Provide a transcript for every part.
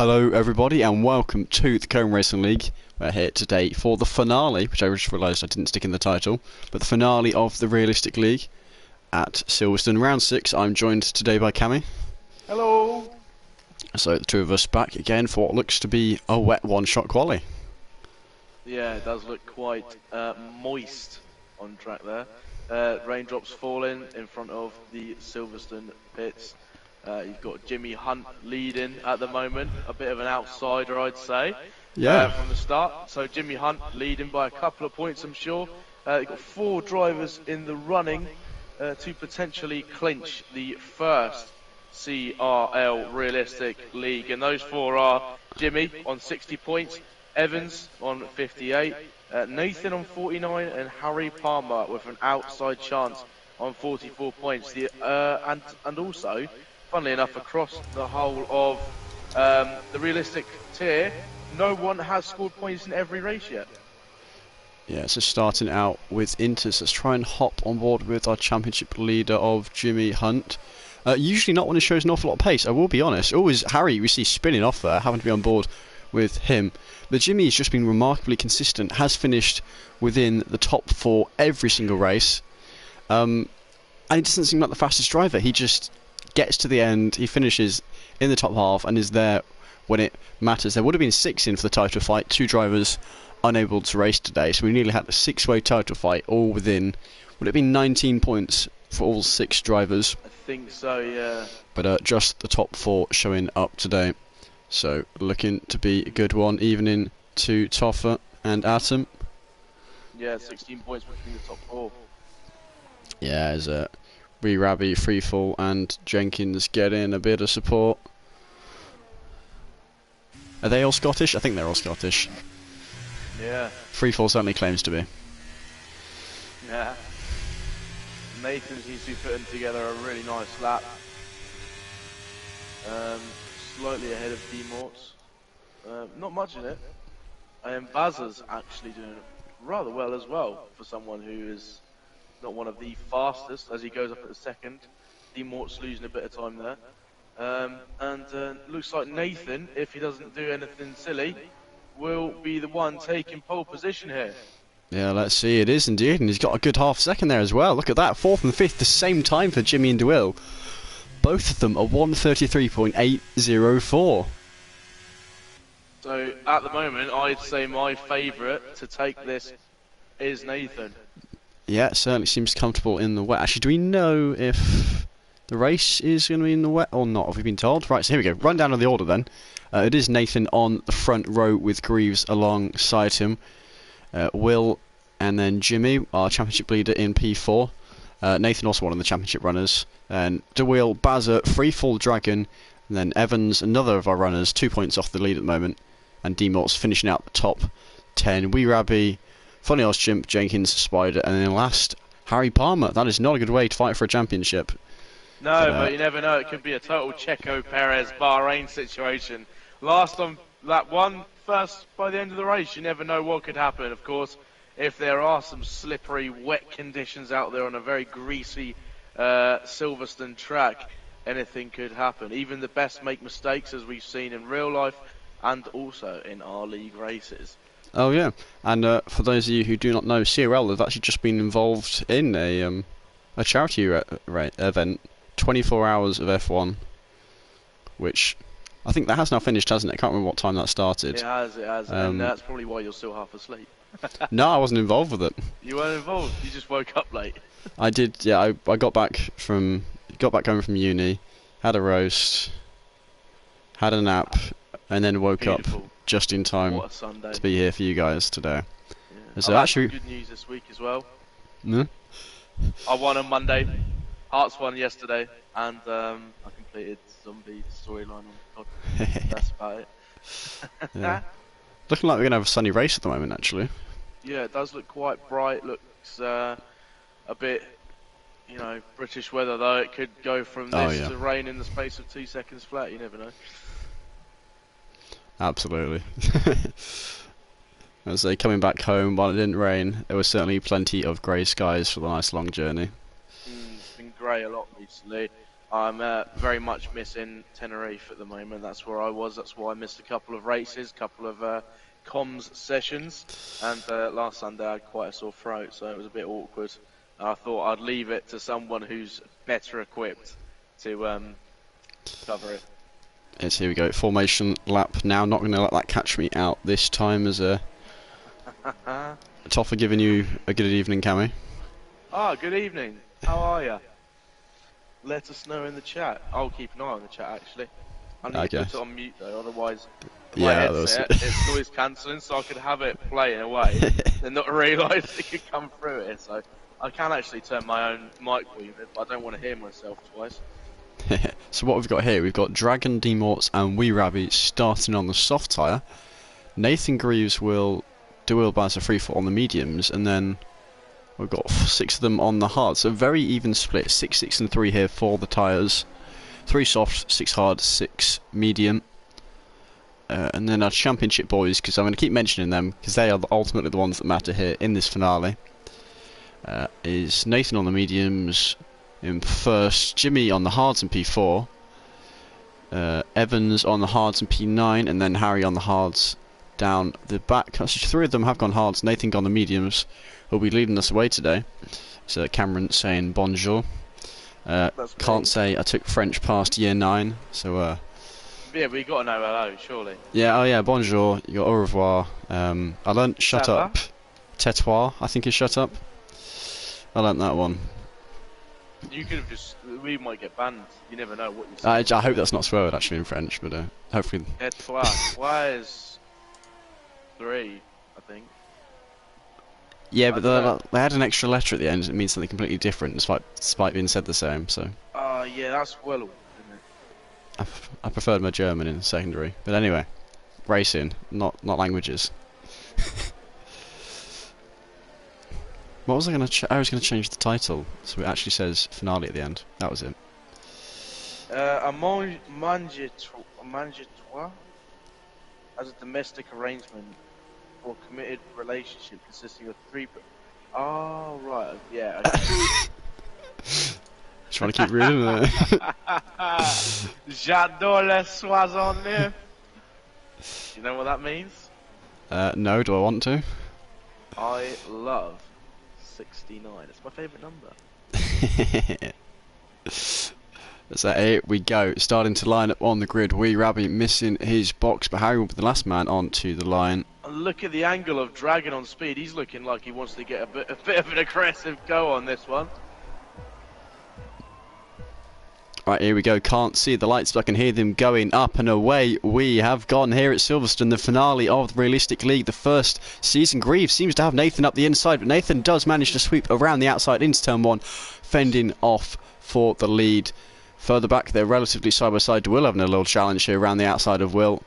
Hello everybody and welcome to the Cone Racing League. We're here today for the finale, which I just realised I didn't stick in the title, but the finale of the Realistic League at Silverstone Round 6. I'm joined today by Cammy. Hello! So the two of us back again for what looks to be a wet one-shot quali. Yeah, it does look quite moist on track there. Raindrops falling in front of the Silverstone pits. You've got Jimmy Hunt leading at the moment, a bit of an outsider I'd say, from the start. So Jimmy Hunt leading by a couple of points I'm sure. You've got 4 drivers in the running to potentially clinch the first CRL Realistic League, and those 4 are Jimmy on 60 points, Evans on 58, Nathan on 49, and Harry Palmer with an outside chance on 44 points. And also, funnily enough, across the whole of the realistic tier, no one has scored points in every race yet. Yeah, so starting out with Inters, let's try and hop on board with our championship leader of Jimmy Hunt. Usually not when it shows an awful lot of pace, I will be honest. Always Harry we see spinning off there, having to be on board with him. But Jimmy has just been remarkably consistent, has finished within the top 4 every single race. And he doesn't seem like the fastest driver, he just gets to the end, he finishes in the top half and is there when it matters. There would have been 6 in for the title fight, 2 drivers unable to race today, so we nearly had a 6-way title fight, all within, would it have been 19 points for all 6 drivers? I think so, yeah. But just the top 4 showing up today, so looking to be a good one, evening to Toffer and Atom. Yeah, 16 points between the top 4. Yeah, as Rabby, Freefall and Jenkins get in a bit of support. Are they all Scottish? I think they're all Scottish. Yeah. Freefall certainly claims to be. Yeah. Nathan seems to be putting together a really nice lap. Slightly ahead of D-Morts. Not much in it. And Bazza's actually doing rather well as well for someone who is not one of the fastest as he goes up at the second. D-Mort's losing a bit of time there. And looks like Nathan, if he doesn't do anything silly, will be the one taking pole position here. Yeah, let's see, it is indeed, and he's got a good half second there as well. Look at that, 4th and 5th the same time for Jimmy and DeWill. Both of them are 1:33.804. So at the moment, I'd say my favourite to take this is Nathan. Yeah, it certainly seems comfortable in the wet. Actually, do we know if the race is going to be in the wet or not? Have we been told? Right, so here we go. Run down of the order then. It is Nathan on the front row with Greaves alongside him. Will and then Jimmy, our championship leader in P4. Nathan also one of the championship runners. And DeWill, Bazza, Freefall Dragon, and then Evans, another of our runners, 2 points off the lead at the moment. And D-Mort's finishing out the top 10. Rabby, Funny Oz Chimp, Jenkins, Spider, and then last, Harry Palmer. That is not a good way to fight for a championship. No, but you never know. It could be a total Checo Perez Bahrain situation. Last on lap 1, first by the end of the race. You never know what could happen. Of course, if there are some slippery, wet conditions out there on a very greasy Silverstone track, anything could happen. Even the best make mistakes, as we've seen in real life and also in our league races. Oh yeah, and for those of you who do not know, CRL have actually just been involved in a charity event, 24 hours of F1, which I think that has now finished, hasn't it? I can't remember what time that started. It has, and that's probably why you're still half asleep. No, I wasn't involved with it. You weren't involved, you just woke up late. I did, yeah, I got back home from uni, had a roast, had a nap, and then woke up just in time to be here for you guys today. Yeah. So actually good news this week as well. Hmm? I won on Monday, Hearts won yesterday, and I completed Zombie storyline on COD. That's about it. Yeah. Looking like we're going to have a sunny race at the moment, actually. Yeah, it does look quite bright. Looks a bit, you know, British weather though. It could go from this to rain in the space of 2 seconds flat. You never know. Absolutely. As they coming back home, while it didn't rain, there was certainly plenty of grey skies for the nice long journey. It's been grey a lot recently. I'm very much missing Tenerife at the moment. That's where I was. That's why I missed a couple of races, couple of comms sessions, and last Sunday I had quite a sore throat, so it was a bit awkward. I thought I'd leave it to someone who's better equipped to cover it. Yes, here we go. Formation lap now. Not going to let that catch me out this time as a... Toffer giving you a good evening, Cammy. Ah, good evening. How are you? Let us know in the chat. I'll keep an eye on the chat, actually. I need to put it on mute, though, otherwise my headset, it's noise cancelling, so I could have it playing away and not realise it could come through it. So I can actually turn my own mic volume, but I don't want to hear myself twice. So what we've got here, we've got Dragon, D-Morts and Wee Rabbit starting on the soft tyre. Nathan Greaves will dual bias a free fall on the mediums, and then we've got 6 of them on the hard. So a very even split, 6, 6 and 3 here for the tyres. 3 soft, 6 hard, 6 medium. And then our championship boys, because I'm going to keep mentioning them, because they are ultimately the ones that matter here in this finale. Is Nathan on the mediums in first, Jimmy on the hards and P4, Evans on the hards and P9, and then Harry on the hards down the back. So 3 of them have gone hards. Nathan gone the mediums, who'll be leading us away today. So Cameron saying bonjour. Can't say I took French past year 9, so yeah, we got to know hello, surely. Yeah, oh yeah, bonjour, you got au revoir. I learnt shut up. Tais-toi, I think is shut up. I learnt that one. You could have just, we might get banned. You never know what you say. I hope that's not swear word actually in French, but hopefully. Tais-toi. Why is 3, I think. Yeah, but they had an extra letter at the end. It means something completely different, despite being said the same. So. Yeah, that's well, isn't it? I preferred my German in secondary, but anyway, racing, not languages. What was I going to? I was going to change the title, so it actually says finale at the end. That was it. A mangetoire as a domestic arrangement for a committed relationship consisting of 3. Oh right, yeah. Okay. Trying to keep reading it. J'adore les soissonneux. You know what that means? No, do I want to? I love 69. It's my favourite number. So here we go, starting to line up on the grid. Wee Rabbit missing his box, but Harry will be the last man onto the line. And look at the angle of Dragon on speed. He's looking like he wants to get a bit of an aggressive go on this one. Right, here we go. Can't see the lights, but I can hear them going up and away. We have gone here at Silverstone, the finale of the Realistic League, the first season. Greaves seems to have Nathan up the inside, but Nathan does manage to sweep around the outside into turn 1, fending off for the lead. Further back, they're relatively side by side. Will having a little challenge here around the outside of Will.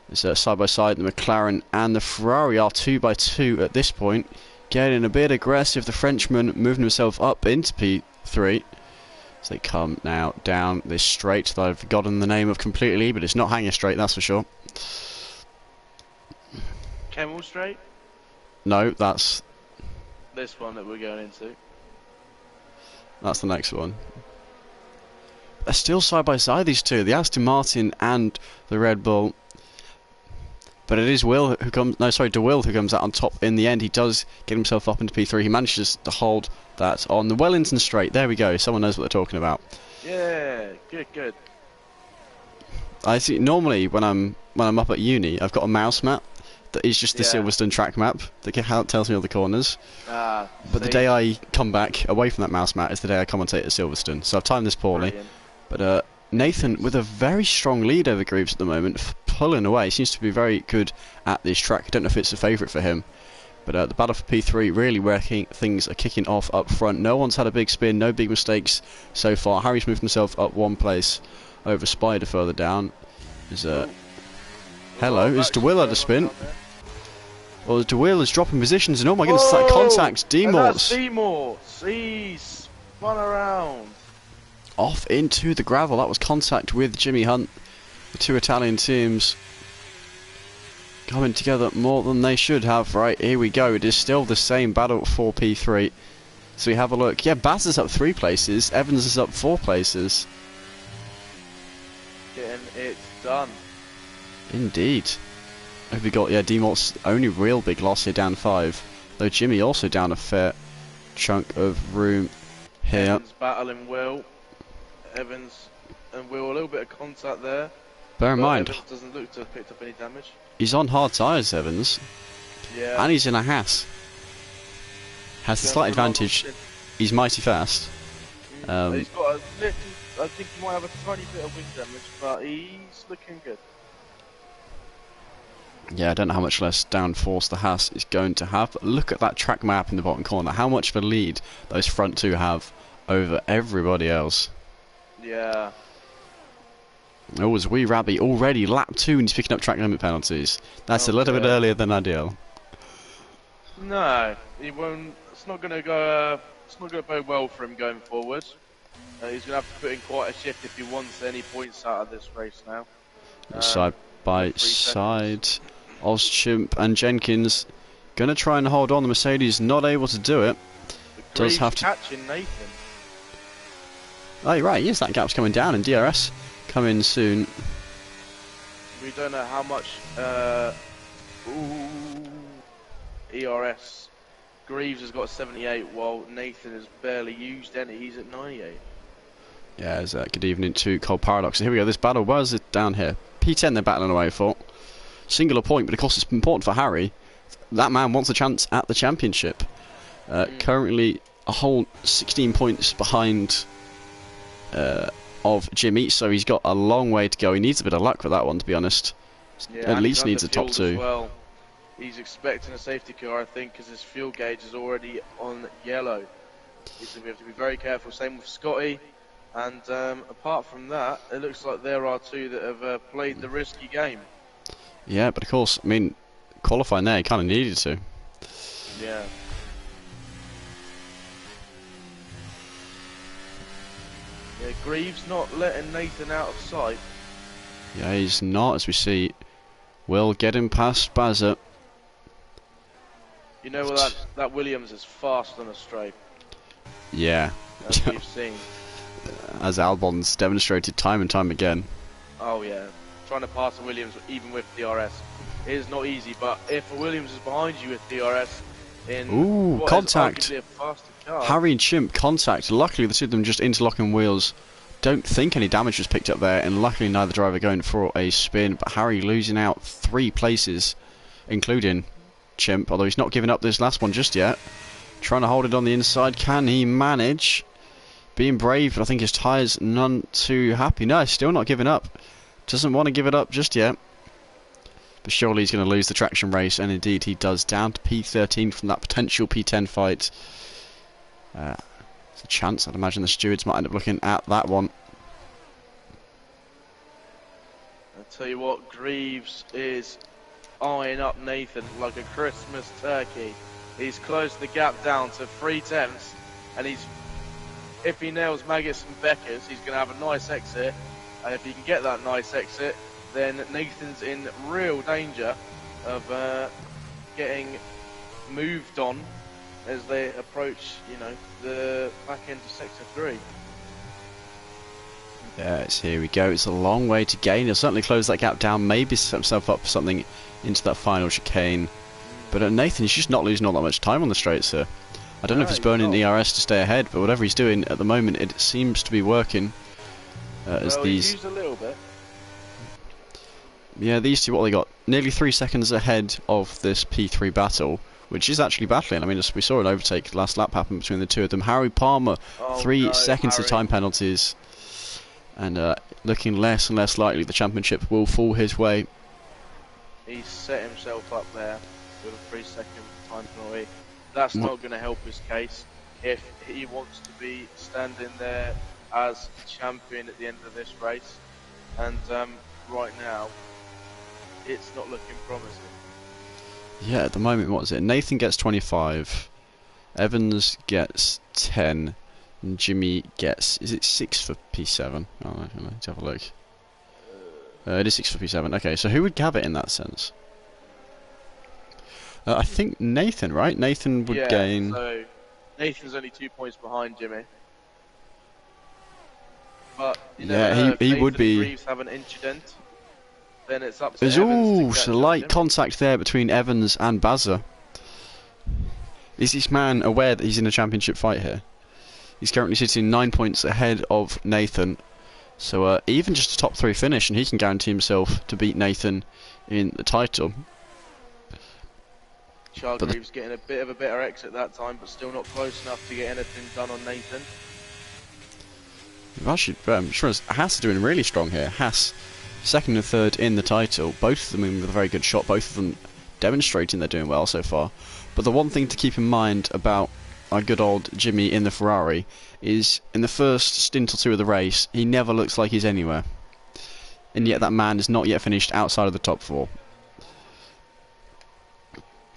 It's side by side. The McLaren and the Ferrari are 2 by 2 at this point, getting a bit aggressive. The Frenchman moving himself up into P3. So they come now down this straight that I've forgotten the name of completely, but it's not Hanger Straight, that's for sure. Camel Straight? No, that's... this one that we're going into. That's the next one. They're still side by side, these two, the Aston Martin and the Red Bull. But it is Will who comes... no, sorry, DeWill who comes out on top in the end. He does get himself up into P3. He manages to hold that on the Wellington Straight. There we go. Someone knows what they're talking about. Yeah, good. I see. Normally, when I'm up at uni, I've got a mouse map that is just the Silverstone track map that tells me all the corners. But the day I come back away from that mouse map is the day I commentate at Silverstone. So I've timed this poorly. Brilliant. But Nathan with a very strong lead over Greaves at the moment, pulling away. He seems to be very good at this track. I don't know if it's a favourite for him. But the battle for P3 really where things are kicking off up front. No one's had a big spin, no big mistakes so far. Harry's moved himself up 1 place over Spider further down. Hello, is DeWill had a spin? Well, DeWill is dropping positions, and oh my goodness, that contact D-Morts. D-Morts, he's spun around. Off into the gravel, that was contact with Jimmy Hunt. The 2 Italian teams coming together more than they should have. Right, here we go. It is still the same battle for P3. So we have a look. Yeah, Baz is up 3 places. Evans is up 4 places. done. Indeed. Have we got, yeah, D-Mort's only real big loss here, down 5. Though Jimmy also down a fair chunk of room here. Evans battling Will. Evans and Will, a little bit of contact there. Bear in mind, Evans doesn't look to have picked up any damage. he's on hard tyres, Evans. Yeah. And he's in a Haas. Has the slight advantage. He's mighty fast. He's got a little, I think he might have a tiny bit of wind damage, but he's looking good. Yeah, I don't know how much less downforce the Haas is going to have. But look at that track map in the bottom corner. How much of a lead those front two have over everybody else. Yeah. Oh, as Wee Rabby already lap 2 and he's picking up track limit penalties. That's a little bit earlier than ideal. No, he won't. It's not going to go. It's not going to bode well for him going forward. He's going to have to put in quite a shift if he wants any points out of this race now. Side by side, Ozchimp and Jenkins going to try and hold on. The Mercedes not able to do it. Does have to catching Nathan. Oh, you're right. Yes, that gap's coming down, and DRS coming soon. We don't know how much ERS. Greaves has got 78, while Nathan has barely used any. He's at 98. Yeah, good evening to Cold Paradox. Here we go. This battle was it down here. P10 they're battling away for. Singular point, but of course it's important for Harry. That man wants a chance at the championship. Currently a whole 16 points behind of Jimmy, so he's got a long way to go. He needs a bit of luck with that one, to be honest. Yeah, at least needs a top 2. Well, he's expecting a safety car, I think, because his fuel gauge is already on yellow. He's going to have to be very careful. Same with Scotty. And apart from that, it looks like there are 2 that have played the risky game. Yeah, but of course, I mean, qualifying there, he kind of needed to. Yeah. Yeah, Greaves not letting Nathan out of sight. Yeah, he's not, as we see. Will get him past Bazza. You know, well, that Williams is fast on a straight. Yeah. As we've seen. As Albon's demonstrated time and time again. Oh yeah, trying to pass a Williams even with DRS is not easy, but if a Williams is behind you with DRS in contact. a faster car. Harry and Chimp contact. Luckily the two of them just interlocking wheels. Don't think any damage was picked up there, and luckily neither driver going for a spin, but Harry losing out 3 places, including Chimp, although he's not giving up this last one just yet. Trying to hold it on the inside. Can he manage? Being brave, but I think his tyres none too happy. No, still not giving up. Doesn't want to give it up just yet. But surely he's going to lose the traction race, and indeed he does. Down to P13 from that potential P10 fight. It's a chance. I'd imagine the stewards might end up looking at that one. I'll tell you what, Greaves is eyeing up Nathan like a Christmas turkey. He's closed the gap down to 3/10, and if he nails Maggots and Beckers, he's going to have a nice exit. And if he can get that nice exit, then Nathan's in real danger of getting moved on as they approach, you know, the back end of Sector 3. Yes, here we go. It's a long way to gain. He'll certainly close that gap down, maybe set himself up for something into that final chicane. But Nathan, he's just not losing all that much time on the straights here. I don't know if he's burning the ERS to stay ahead, but whatever he's doing at the moment, it seems to be working. As these, he's used a little bit. Yeah, these two, what they got? Nearly 3 seconds ahead of this P3 battle, which is actually battling. I mean, we saw an overtake last lap happen between the two of them. Harry Palmer, 3 seconds of time penalties, and looking less and less likely the championship will fall his way. He's set himself up there with a 3-second time penalty. That's not going to help his case if he wants to be standing there as champion at the end of this race. And right now, it's not looking promising. Yeah, at the moment, what is it? Nathan gets 25, Evans gets 10, and Jimmy gets, is it 6 for P7? Oh, let's have a look. It is 6 for P7. Okay, so who would have it in that sense? I think Nathan, right? Nathan would gain. So Nathan's only 2 points behind Jimmy. But you know, he would be. Greaves have an incident. then it's up to There's Evans to catch slight up. contact there between Evans and Bazza. Is this man aware that he's in a championship fight here? He's currently sitting 9 points ahead of Nathan. So even just a top 3 finish and he can guarantee himself to beat Nathan in the title. Chargreaves getting a bit of a better exit that time, but still not close enough to get anything done on Nathan. Actually, Haas are doing really strong here. Haas, second and third in the title, both of them in with a very good shot, both of them demonstrating they're doing well so far. But the one thing to keep in mind about our good old Jimmy in the Ferrari is in the first stint or two of the race, he never looks like he's anywhere. And yet that man is not yet finished outside of the top 4.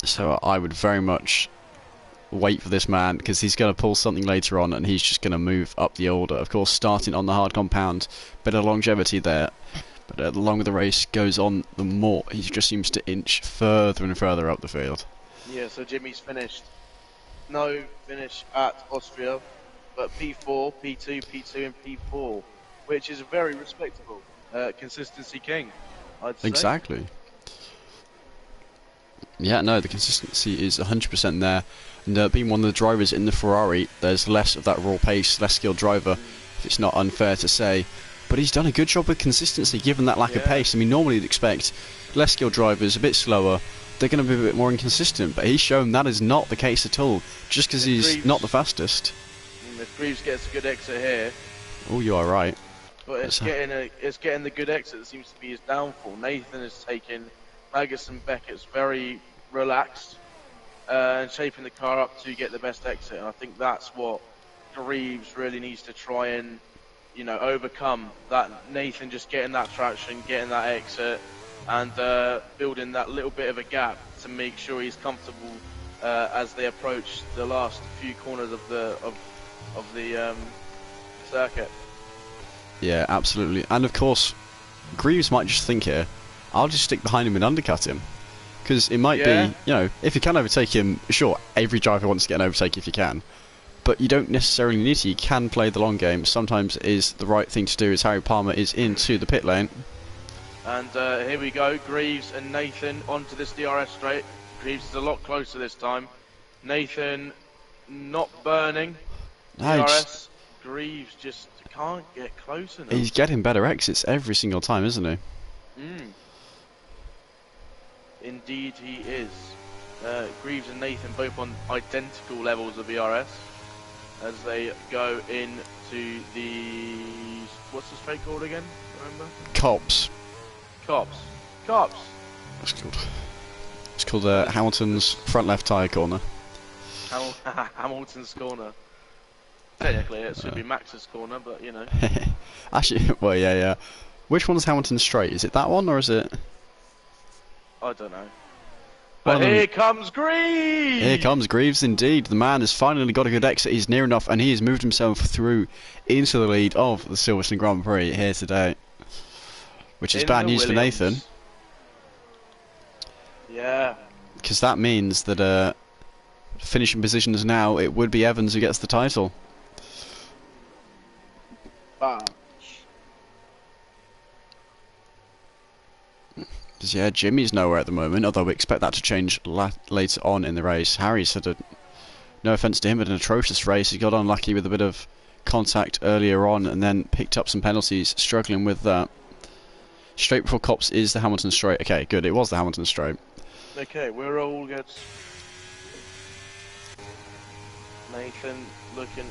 So I would very much wait for this man, because he's going to pull something later on and he's just going to move up the order. Of course, starting on the hard compound, bit of longevity there, but the longer the race goes on, the more he just seems to inch further and further up the field. Yeah, so Jimmy's finished. No finish at Austria, but P4, P2, P2 and P4, which is very respectable. Consistency king, I'd say. Exactly. Yeah, no, the consistency is 100% there. And being one of the drivers in the Ferrari, there's less of that raw pace, less skilled driver, if it's not unfair to say. But he's done a good job with consistency, given that lack of pace. I mean, normally you'd expect less skilled drivers, a bit slower, they're going to be a bit more inconsistent. But he's shown that is not the case at all, just because he's not the fastest. If Greaves gets a good exit here... Oh, you are right. But it's getting the good exit that seems to be his downfall. Nathan is taking Magus and Beckett's very relaxed and shaping the car up to get the best exit. And I think that's what Greaves really needs to try and, you know, overcome. That Nathan just getting that traction, getting that exit, and building that little bit of a gap to make sure he's comfortable as they approach the last few corners of the circuit. Yeah, absolutely. And of course, Greaves might just think here, I'll just stick behind him and undercut him. Because it might be, you know, if you can overtake him, sure, every driver wants to get an overtake if you can. But you don't necessarily need to. You can play the long game. Sometimes it is the right thing to do, as Harry Palmer is into the pit lane. And here we go, Greaves and Nathan onto this DRS straight. Greaves is a lot closer this time. Nathan not burning. No, DRS. Greaves just can't get close enough. He's getting better exits every single time, isn't he? Indeed he is. Greaves and Nathan both on identical levels of ERS as they go into the... What's the straight called again? Remember? Cops. Cops. It's called Hamilton's front left tyre corner. Hamilton's corner. Technically it should be Max's corner, but you know. Actually, well, yeah. Which one's Hamilton straight? Is it that one or is it? I don't know. But here comes Greaves! Here comes Greaves indeed. The man has finally got a good exit. He's near enough and he has moved himself through into the lead of the Silverstone Grand Prix here today. Which is bad news for Nathan. Yeah. Because that means that finishing positions now, it would be Evans who gets the title. Yeah, Jimmy's nowhere at the moment, although we expect that to change later on in the race. Harry's had no offence to him, but an atrocious race. He got unlucky with a bit of contact earlier on and then picked up some penalties, struggling with that. Straight before Cops is the Hamilton straight. Okay, good, it was the Hamilton straight. Okay, we're all good. Nathan looking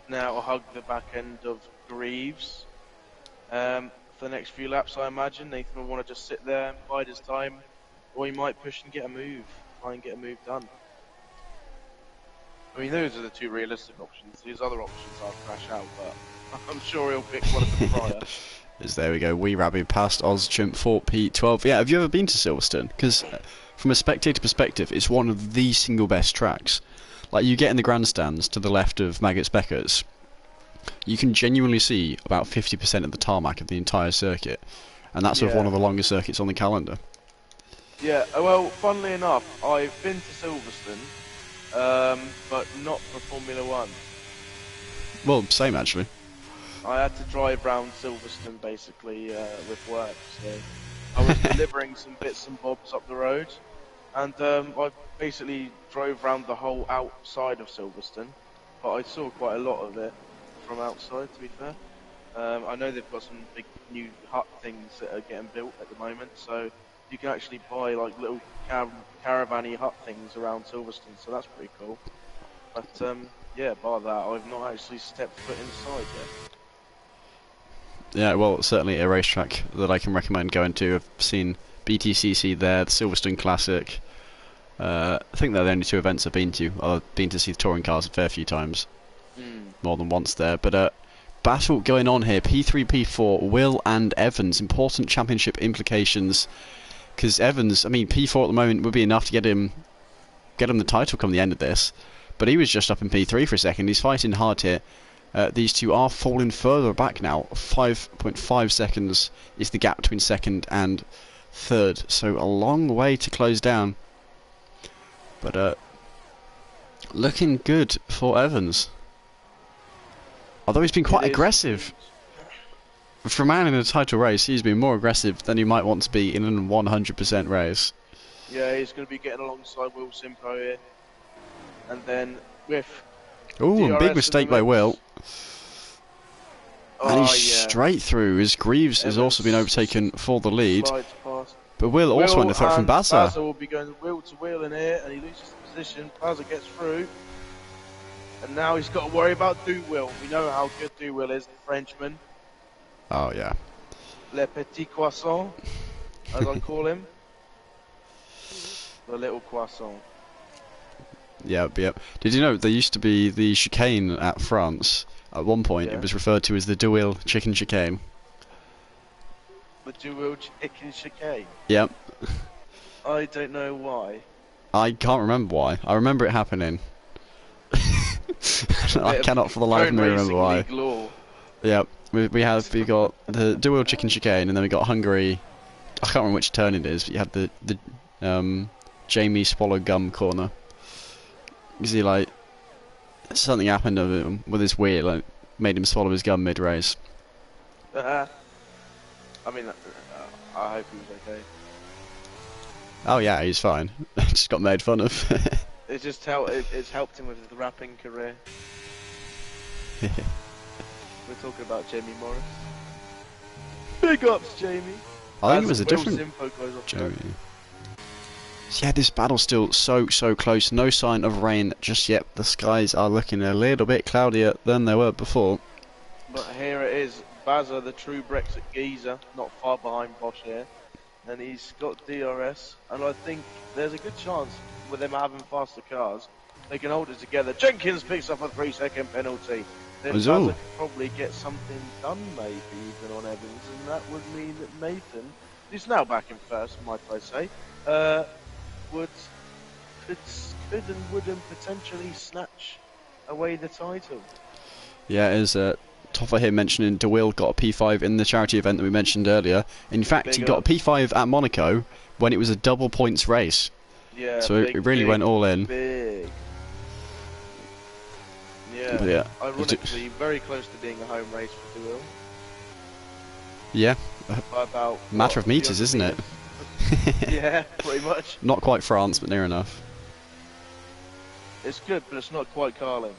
now to hug the back end of Greaves. For the next few laps, I imagine Nathan will want to just sit there and bide his time, or he might push and get a move, try and get a move done. I mean, those are the two realistic options. His other options are crash out, but I'm sure he'll pick one of them prior. There we go, Wee Rabbit past Ozchimp 4P12. Yeah, have you ever been to Silverstone? Because from a spectator perspective, it's one of the single best tracks. Like, you get in the grandstands to the left of Maggotts Beckett's, you can genuinely see about 50% of the tarmac of the entire circuit, and that's with one of the longest circuits on the calendar. Yeah, well, funnily enough, I've been to Silverstone, but not for Formula 1. Well, same actually. I had to drive round Silverstone basically with work, so I was delivering some bits and bobs up the road, and I basically drove round the whole outside of Silverstone, but I saw quite a lot of it from outside, to be fair. I know they've got some big new hut things that are getting built at the moment, so you can actually buy like little caravan-y hut things around Silverstone, so that's pretty cool. But yeah, bar that, I've not actually stepped foot inside yet. Yeah, well, certainly a racetrack that I can recommend going to. I've seen BTCC there, the Silverstone Classic. I think they're the only two events I've been to. I've been to see the touring cars a fair few times, more than once there. But battle going on here, P3, P4, Will and Evans. Important championship implications, because Evans, I mean, P4 at the moment would be enough to get him the title come the end of this. But he was just up in P3 for a second. He's fighting hard here. These two are falling further back now. 5.5 seconds is the gap between second and third. So a long way to close down. But looking good for Evans. Although he's been quite aggressive. For a man in a title race, he's been more aggressive than he might want to be in a 100% race. Yeah, he's going to be getting alongside Will Simcoe here. And then with Ooh, a big mistake by Will. Oh, and he's straight through, as Greaves has also been overtaken for the lead. But Will also under threat from Baza. Baza will be going wheel to wheel in here, and he loses the position. Baza gets through. And now he's got to worry about Douwill. We know how good Douwill is, the Frenchman. Oh, yeah. Le Petit Croissant, as I call him. The little croissant. Yep, yep. Did you know there used to be the chicane at France? At one point, it was referred to as the Douwill chicken chicane. The Douwill chicken chicane? Yep. I don't know why. I can't remember why. I remember it happening. I cannot for the life of me remember why. Yep. We got the Douwill chicken chicane, and then we got Hungary. I can't remember which turn it is, but you had the Jamie swallow gum corner. Because he like something happened to him with his wheel, like made him swallow his gum mid-race. I mean, I hope he was okay. Oh yeah, he's fine. Just got made fun of. It's just it's helped him with the rapping career. We're talking about Jamie Morris. Big ups, Jamie. I think it was a different Jamie. So yeah, this battle's still so close. No sign of rain just yet. The skies are looking a little bit cloudier than they were before. But here it is. Baza, the true Brexit geezer, not far behind Bosch here. And he's got DRS. And I think there's a good chance with them having faster cars, they can hold it together. Jenkins picks up a 3-second penalty. Then Baza could probably get something done maybe even on Evans. And that would mean that Nathan, who's now back in first, might I say, could and wouldn't potentially snatch away the title. Yeah, as Toffer here mentioning Douwill got a P5 in the charity event that we mentioned earlier. In fact, he got a P5 at Monaco when it was a double points race. Yeah, so it really went all in. Big. Yeah, but yeah, ironically, very close to being a home race for Douwill. Yeah, by about matter of meters, isn't it? Yeah, pretty much. Not quite France, but near enough. It's good, but it's not quite Carlin.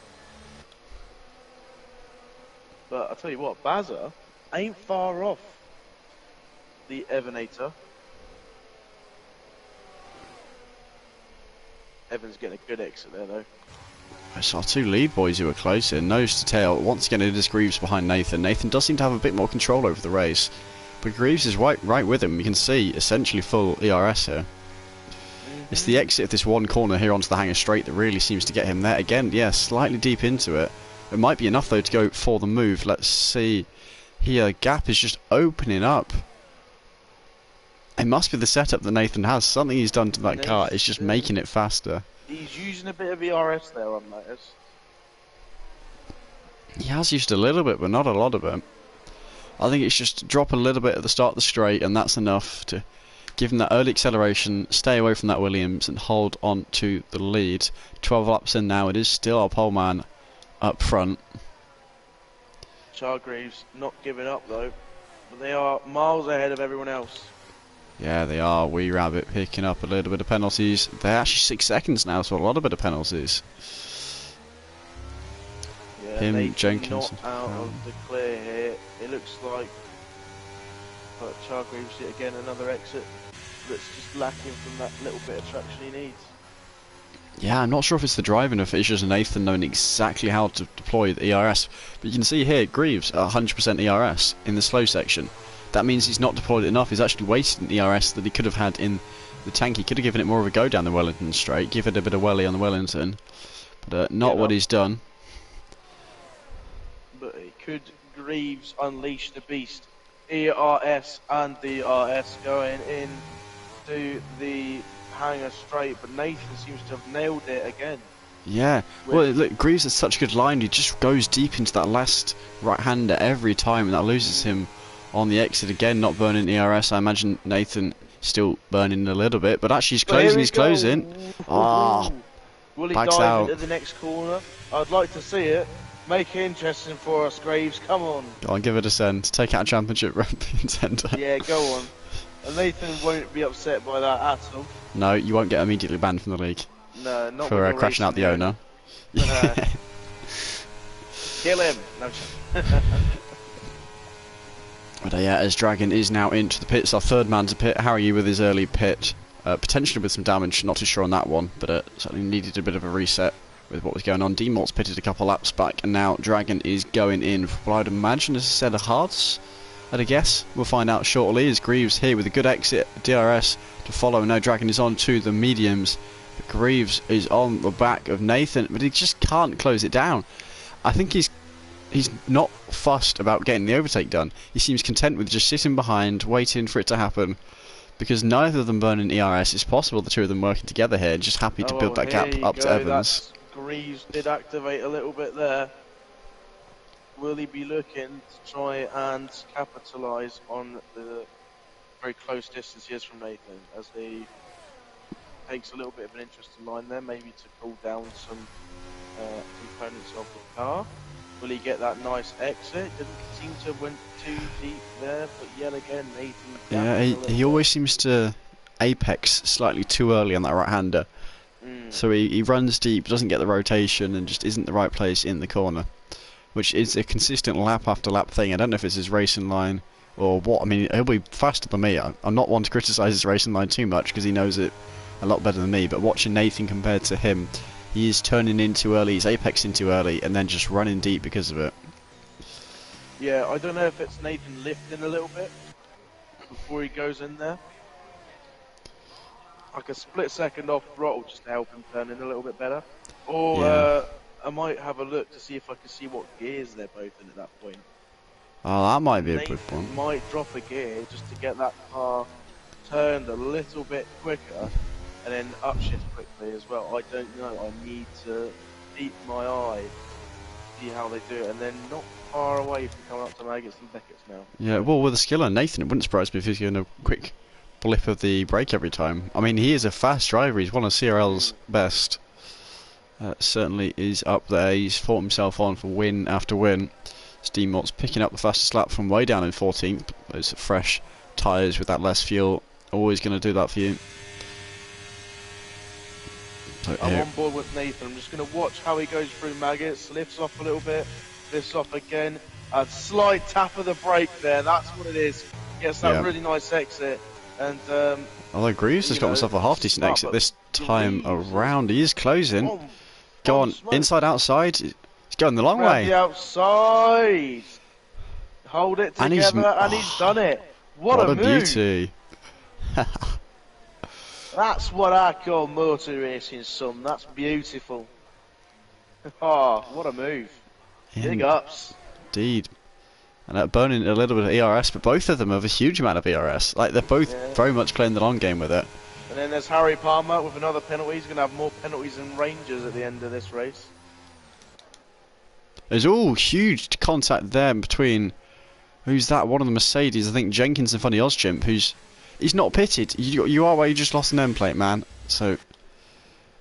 But I'll tell you what, Baza ain't far off the Evenator. Evans getting a good exit there, though. I saw two lead boys who were close in, nose to tail. Once again, it is Greaves behind Nathan. Nathan does seem to have a bit more control over the race, but Greaves is right with him. You can see essentially full ERS here. It's the exit of this one corner here onto the hangar straight that really seems to get him there. Again, yeah, slightly deep into it. It might be enough though to go for the move. Let's see. Here, gap is just opening up. It must be the setup that Nathan has. Something he's done to that car is just making it faster. He's using a bit of ERS there, I've noticed. He has used a little bit, but not a lot of it. I think it's just drop a little bit at the start of the straight, and that's enough to give him that early acceleration, stay away from that Williams, and hold on to the lead. 12 laps in now, it is still our pole man up front. Chargreaves not giving up though, but they are miles ahead of everyone else. Yeah, they are. Wee Rabbit picking up a little bit of penalties. They're actually 6 seconds now, so a lot of bit of penalties. Yeah, Him, Nathan Jenkins. not out of the clear here. It looks like, but Chargreaves yet again another exit that's just lacking from that little bit of traction he needs. Yeah, I'm not sure if it's the driving or if it's just Nathan knowing exactly how to deploy the ERS. But you can see here, Greaves at 100% ERS in the slow section. That means he's not deployed it enough. He's actually wasted an ERS that he could have had in the tank. He could have given it more of a go down the Wellington straight, give it a bit of welly on the Wellington. But not what he's done. But could Greaves unleash the beast? ERS and DRS going in to the hanger straight, but Nathan seems to have nailed it again. Yeah, well look, Greaves has such a good line, he just goes deep into that last right-hander every time, and that loses him on the exit again, not burning ERS. I imagine Nathan still burning a little bit, but actually he's closing. Ah, will he backs dive out. into the next corner? I'd like to see it. Make it interesting for us, Greaves, come on. Go on, give it a send. Take out a championship contender. Yeah, go on. And Nathan won't be upset by that at all. No, you won't get immediately banned from the league. No, not for crashing out the owner. Kill him. No. But yeah, as Dragon is now into the pits, our third man to pit. Harry with his early pit, potentially with some damage. Not too sure on that one, but certainly needed a bit of a reset with what was going on. D-Mort's pitted a couple laps back, and now Dragon is going in for what I'd imagine is a set of hards. I'd guess. We'll find out shortly as Greaves here with a good exit, DRS to follow. Now Dragon is on to the mediums. But Greaves is on the back of Nathan, but he just can't close it down. I think he's not fussed about getting the overtake done. He seems content with just sitting behind, waiting for it to happen. Because neither of them burning ERS, it's possible the two of them working together here, just happy to build that gap up to Evans. Greaves did activate a little bit there. Will he be looking to try and capitalise on the very close distance he is from Nathan, as he takes a little bit of an interesting line there, maybe to cool down some components of the car. Will he get that nice exit? Didn't seem to have went too deep there, but yet again Nathan... Yeah, he always seems to apex slightly too early on that right-hander. So he runs deep, doesn't get the rotation, and just isn't the right place in the corner. Which is a consistent lap after lap thing. I don't know if it's his racing line or what. I mean, he'll be faster than me. I'm not one to criticise his racing line too much because he knows it a lot better than me. But watching Nathan compared to him, he is turning in too early, he's apexing too early, and then just running deep because of it. Yeah, I don't know if it's Nathan lifting a little bit before he goes in there. Like a split second off throttle just to help him turn in a little bit better. Or I might have a look to see if I can see what gears they're both in at that point. Oh, that might be a good one. Might drop a gear just to get that car turned a little bit quicker and then upshift quickly as well. I don't know. I need to keep my eye, see how they do it, and then not far away from coming up to Maggots and Beckett's now. Yeah, well, with the skill on Nathan, it wouldn't surprise me if he's getting a quick blip of the brake every time. I mean, he is a fast driver. He's one of CRL's best. Certainly is up there. He's fought himself on for win after win. D-Mort's picking up the fastest lap from way down in 14th. Those fresh tyres with that less fuel, always going to do that for you. So, I'm on board with Nathan. I'm just going to watch how he goes through Maggots. Lifts off a little bit, lifts off again. A slight tap of the brake there. That's what it is. Gets that really nice exit. And although Greaves has got himself a half decent exit this time around. He is closing. Go on, inside, outside. He's going the long way. The outside. Hold it together, and he's done it. What a move. Beauty. That's what I call motor racing, son. That's beautiful. Oh, what a move. Big ups. Indeed. And burning a little bit of ERS, but both of them have a huge amount of ERS. Like, they're both very much playing the long game with it. And then there's Harry Palmer with another penalty. He's going to have more penalties than Rangers at the end of this race. There's all huge contact there between... Who's that? One of the Mercedes. I think Jenkins and Funny Ozchimp, who's... He's not pitted. You are where you just lost an end plate, man. So...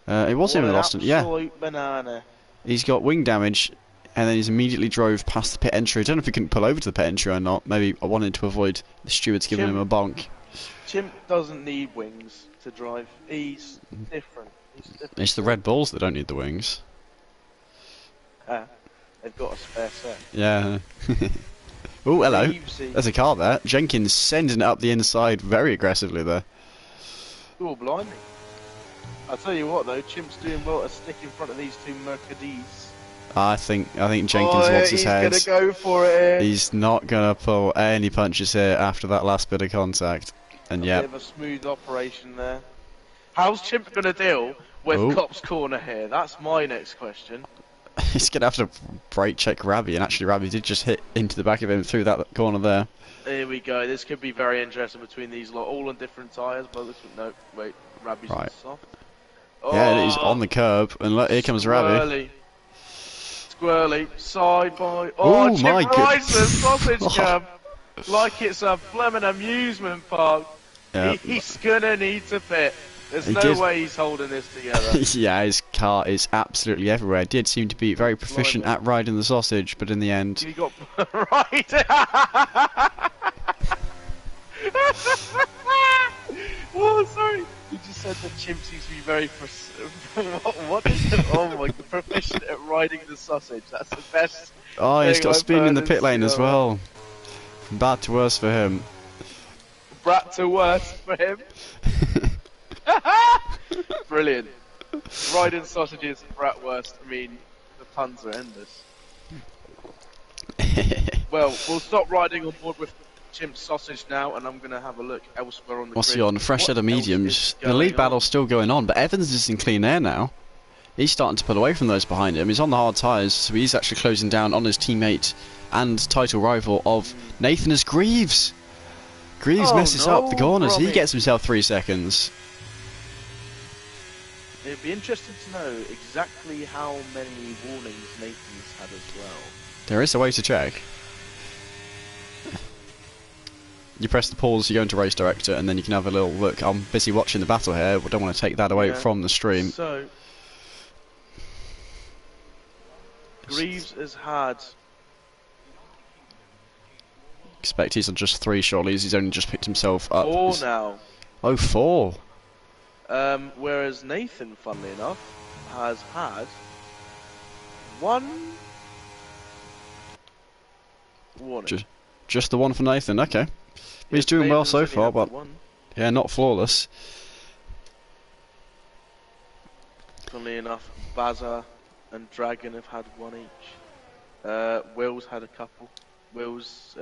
it wasn't even lost an... Yeah. Banana. He's got wing damage. and then he's immediately drove past the pit entry. I don't know if he couldn't pull over to the pit entry or not. Maybe I wanted to avoid the stewards giving him a bonk. Chimp doesn't need wings to drive. He's different. It's the Red Bulls that don't need the wings. They've got a spare set. Yeah. Oh, hello. Reevesy. There's a car there. Jenkins sending it up the inside very aggressively there. Oh, blimey. I'll tell you what though, Chimp's doing well to stick in front of these two Mercedes. I think Jenkins wants his head. He's gonna go for it. He's not gonna pull any punches here after that last bit of contact. And yeah, bit of a smooth operation there. How's Chimp gonna deal with Cop's corner here? That's my next question. he's gonna have to brake check Rabbi, and actually Rabbi did just hit into the back of him through that corner there. Here we go. This could be very interesting between these lot, all on different tyres. But no, wait, Rabbi's Right. soft. Yeah, he's on the curb, and look, here comes Rabbi. Squirrely, side by. Oh, Ooh, Chip my rides the goodness. sausage curb like it's a Fleming amusement park. Yep. He's gonna need to pit. There's He no did. way he's holding this together. Yeah, his car is absolutely everywhere. Did seem to be very proficient Blimey. at riding the sausage, but in the end, He got right. Oh, sorry. You just said that Chimp seems to be very what is it? Oh my, proficient at riding the sausage. That's the best. oh, he's thing got I've spin in the heard pit lane as so well. From bad to worse for him. Brat to worse for him. Brilliant. Riding sausages, brat worst. I mean, the puns are endless. Well, we'll stop riding on board with Chimp's sausage now, and I'm going to have a look elsewhere on the What's grid. he on? Fresh What set of else mediums. is The lead going battle's on? still going on, but Evans is in clean air now. He's starting to pull away from those behind him. He's on the hard tyres, so he's actually closing down on his teammate and title rival of Nathan as Greaves. Greaves Oh, messes no, up the corners. He Robbie. gets himself 3 seconds. It'd be interesting to know exactly how many warnings Nathan's had as well. There is a way to check. You press the pause, you go into race director, and then you can have a little look. I'm busy watching the battle here, but don't want to take that away Yeah. from the stream. So, Greaves has had. Expect he's on just 3 shortlies. He's only just picked himself up. 4 now. Oh, 4. Whereas Nathan, funnily enough, has had 1 warning. Just the one for Nathan. Okay. He's doing well so far, but yeah, not flawless. Funnily enough, Bazza and Dragon have had 1 each. Will's had a couple. Will's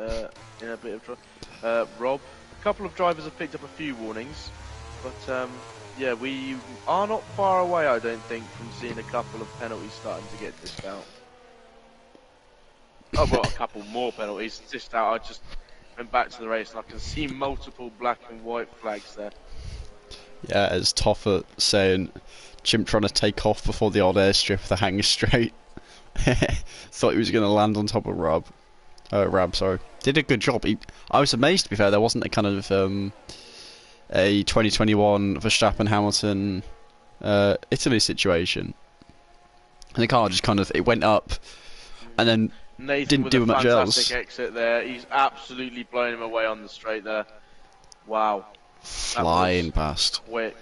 in a bit of trouble. Rob, a couple of drivers have picked up a few warnings, but yeah, we are not far away, I don't think, from seeing a couple of penalties starting to get dished out. Oh, well, a couple more penalties dished out. I just went back to the race and I can see multiple black and white flags there. Yeah, as Toffer saying, Chimp trying to take off before the odd airstrip of the hang straight. Thought he was going to land on top of Rab, sorry. Did a good job. I was amazed, to be fair, there wasn't a kind of a 2021 Verstappen Hamilton Italy situation. And the car just kind of, it went up and then Nathan didn't with do a much fantastic else. exit there. He's absolutely blown him away on the straight there. Wow. Flying past. Quick.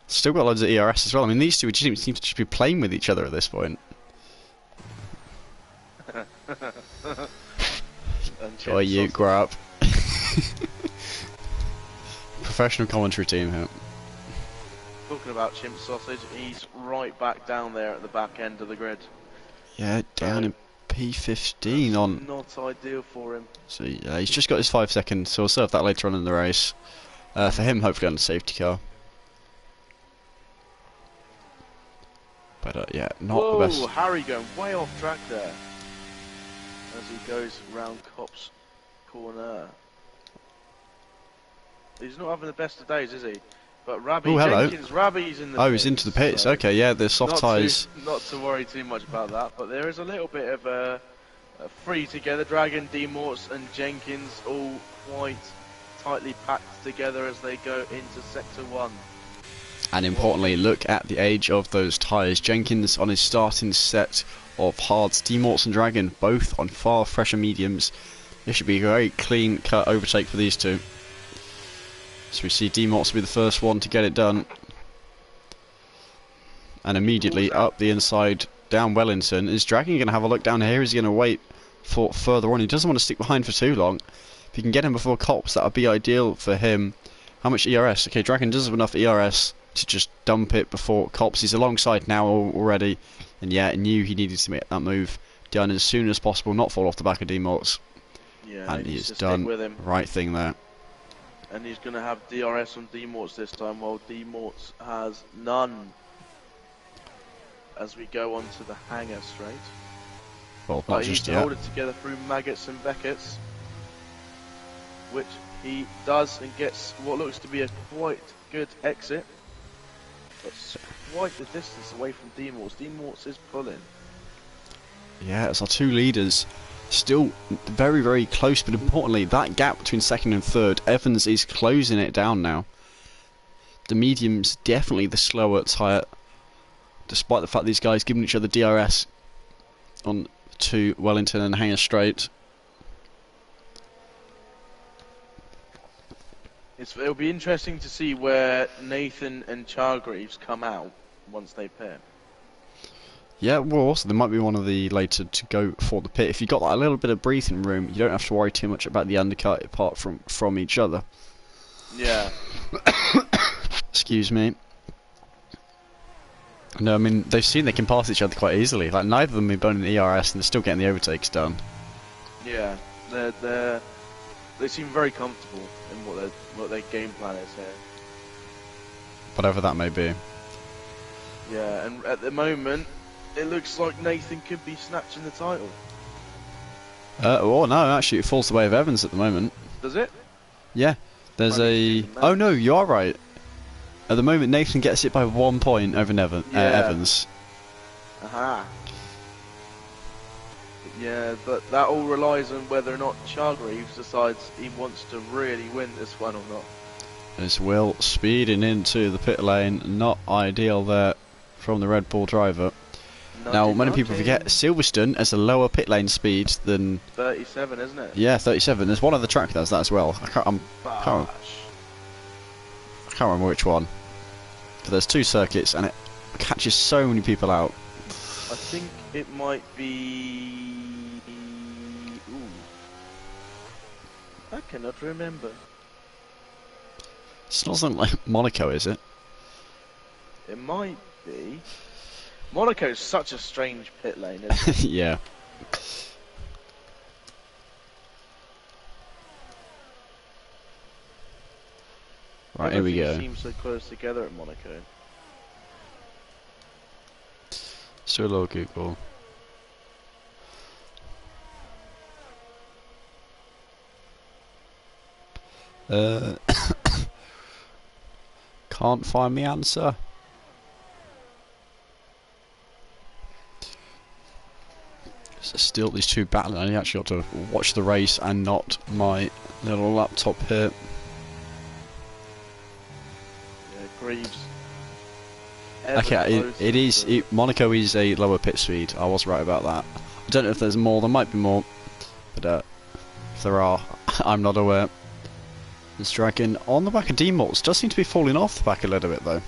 Still got loads of ERS as well. I mean, these two seem to just be playing with each other at this point. Oh, you grow up. Professional commentary team here. Talking about Chimp Sausage, he's right back down there at the back end of the grid. Yeah, down in P15 on. Not ideal for him. So yeah, he's just got his 5 seconds, so we'll serve that later on in the race. For him, hopefully on the safety car. But yeah, not Whoa, the best. Harry going way off track there as he goes round Cop's corner. He's not having the best of days, is he? But Rabbi Oh, hello. Jenkins, Rabbi's in the Oh, pits, he's into the pits. so Okay, yeah, the soft tyres. Not to worry too much about that, but there is a little bit of a free together. Dragon, D-Morts and Jenkins all quite tightly packed together as they go into Sector 1. And importantly, look at the age of those tyres. Jenkins on his starting set of hards. D-Morts and Dragon both on far fresher mediums. This should be a very clean cut overtake for these two. So we see D-Morts be the first one to get it done. And immediately up the inside, down Wellington. Is Dragon going to have a look down here? Is he going to wait for further on? He doesn't want to stick behind for too long. If you can get him before Cops, that would be ideal for him. How much ERS? Okay, Dragon does have enough ERS to just dump it before Cops. He's alongside now already. And yeah, knew he needed to make that move done as soon as possible, not fall off the back of D-Morts. Yeah, and he's done the right thing there. And he's going to have DRS on D-Morts this time, while D-Morts has none. As we go on to the hangar straight. Well, not just yet. Hold it together through Maggots and Beckett's, which he does, and gets what looks to be a quite good exit, but quite the distance away from D-Morts. D-Morts is pulling. Yeah, it's our two leaders. Still very, very close, but importantly, that gap between second and third, Evans is closing it down now. The medium's definitely the slower tyre, despite the fact these guys giving each other DRS on to Wellington and Hangar Straight. It'll be interesting to see where Nathan and Chargreaves come out once they pair. Yeah, well, also there might be one of the later to go for the pit. If you've got that a little bit of breathing room, you don't have to worry too much about the undercut apart from each other. Yeah. Excuse me. No, I mean, they've seen they can pass each other quite easily. Like, neither of them are burning ERS and they're still getting the overtakes done. Yeah, they seem very comfortable in what their game plan is here. Whatever that may be. Yeah, and at the moment, it looks like Nathan could be snatching the title. Oh no, actually it falls the way of Evans at the moment. Does it? Yeah. There's oh no, you are right. At the moment, Nathan gets it by 1 point over Evans. Aha. Yeah, but that all relies on whether or not Chargreaves decides he wants to really win this one or not. As Will speeding into the pit lane, not ideal there from the Red Bull driver. Now, many people forget Silverstone has a lower pit lane speed than 37, isn't it? Yeah, 37. There's one other track that has that as well. I can't remember which one. But there's two circuits and it catches so many people out. I think it might be... Ooh. I cannot remember. It's not something like Monaco, is it? It might be. Monaco is such a strange pit lane, isn't it? Yeah. Right, here we go. It seems so close together at Monaco. So low Google. Can't find the answer. So still these two battling. I actually got to watch the race and not my little laptop here. Yeah, Greaves. Okay, it is. Monaco is a lower pit speed. I was right about that. I don't know if there's more. There might be more, but if there are, I'm not aware. This Dragon on the back of D-Morts does seem to be falling off the back a little bit though.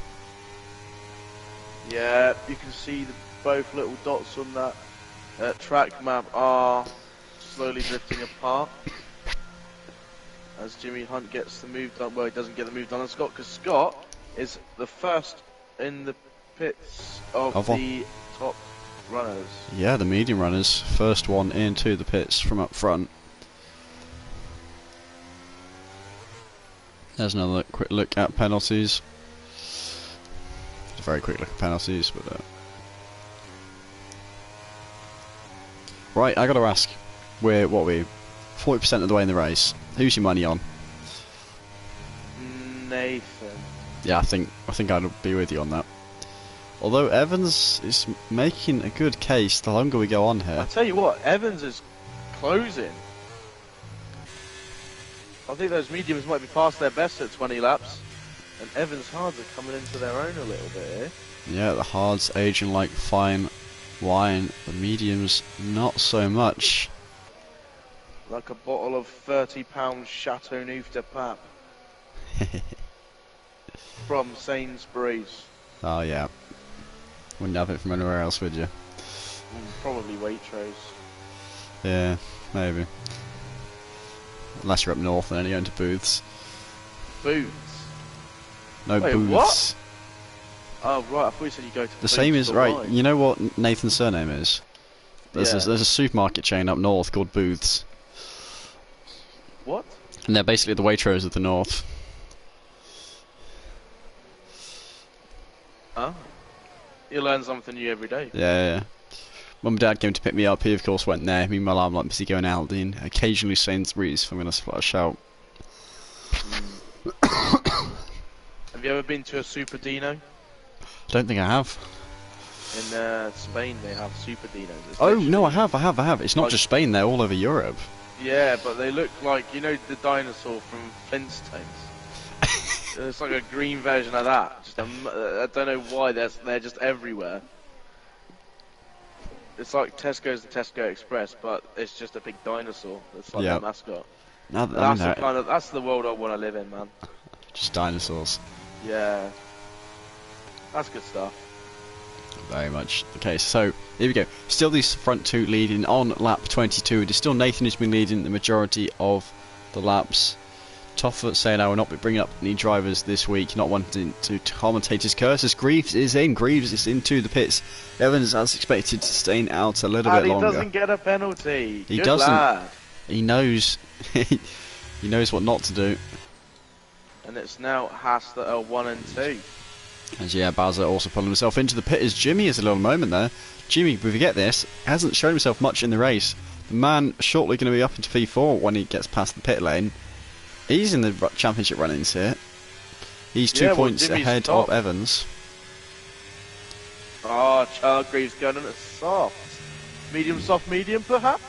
Yeah, you can see both little dots on that track map are slowly drifting apart as Jimmy Hunt gets the move done. Well, he doesn't get the move done on Scott because Scott is the first in the pits of the top runners. Yeah, the medium runners, first one into the pits from up front. There's another quick look at penalties. Just a very quick look at penalties, but right, I gotta ask, what are we? 40% of the way in the race. Who's your money on? Nathan. Yeah, I think I'd be with you on that. Although Evans is making a good case the longer we go on here. I tell you what, Evans is closing. I think those mediums might be past their best at 20 laps, and Evans hards are coming into their own a little bit here. Yeah, the hards aging like fine wine. The mediums, not so much. Like a bottle of £30 Chateau Neuf de Pape from Sainsbury's. Oh yeah. Wouldn't have it from anywhere else, would you? Probably Waitrose. Yeah, maybe. Unless you're up north and then you're going to booths. Booths? No Wait, booths. what? Oh right, I thought you said you go to The same Booths is for right. wine. You know what Nathan's surname is? There's a supermarket chain up north called Booths, What? and they're basically the Waitrose of the north. Huh? You learn something new every day. Yeah. Mum and Dad came to pick me up. He of course went there. Meanwhile, I'm like busy going out, and occasionally Sainsbury's if I'm gonna splash out. Have you ever been to a Super Dino? Don't think I have. In Spain they have Super Dinos. It's Oh no, I literally- have. It's not like- just Spain. They're all over Europe. Yeah, but they look like, you know, the dinosaur from Flintstones. It's like a green version of that. Just I don't know why they're just everywhere. It's like Tesco's and Tesco Express, but it's just a big dinosaur. That's like Yeah. their mascot. Now that, I mean, That's the world I want to live in, man. just dinosaurs. Yeah, that's good stuff. Very much the case. So here we go. Still these front two leading on lap 22. It is still Nathan who's been leading the majority of the laps. Toffert saying I will not be bringing up any drivers this week, not wanting to commentate his curses. Greaves is in. Greaves is into the pits. Evans, as expected, staying out a little bit And he longer. doesn't get a penalty. He Good doesn't. lad. He knows. He knows what not to do. And it's now Haas that are 1 and 2. And yeah, Bazza also pulling himself into the pit as Jimmy has a little moment there. Jimmy, we forget this, hasn't shown himself much in the race. The man shortly going to be up into P4 when he gets past the pit lane. He's in the championship runnings here. He's 2 points Jimmy's ahead top. of Evans. Oh, Charles Greaves going on at soft. Medium, soft, medium, perhaps?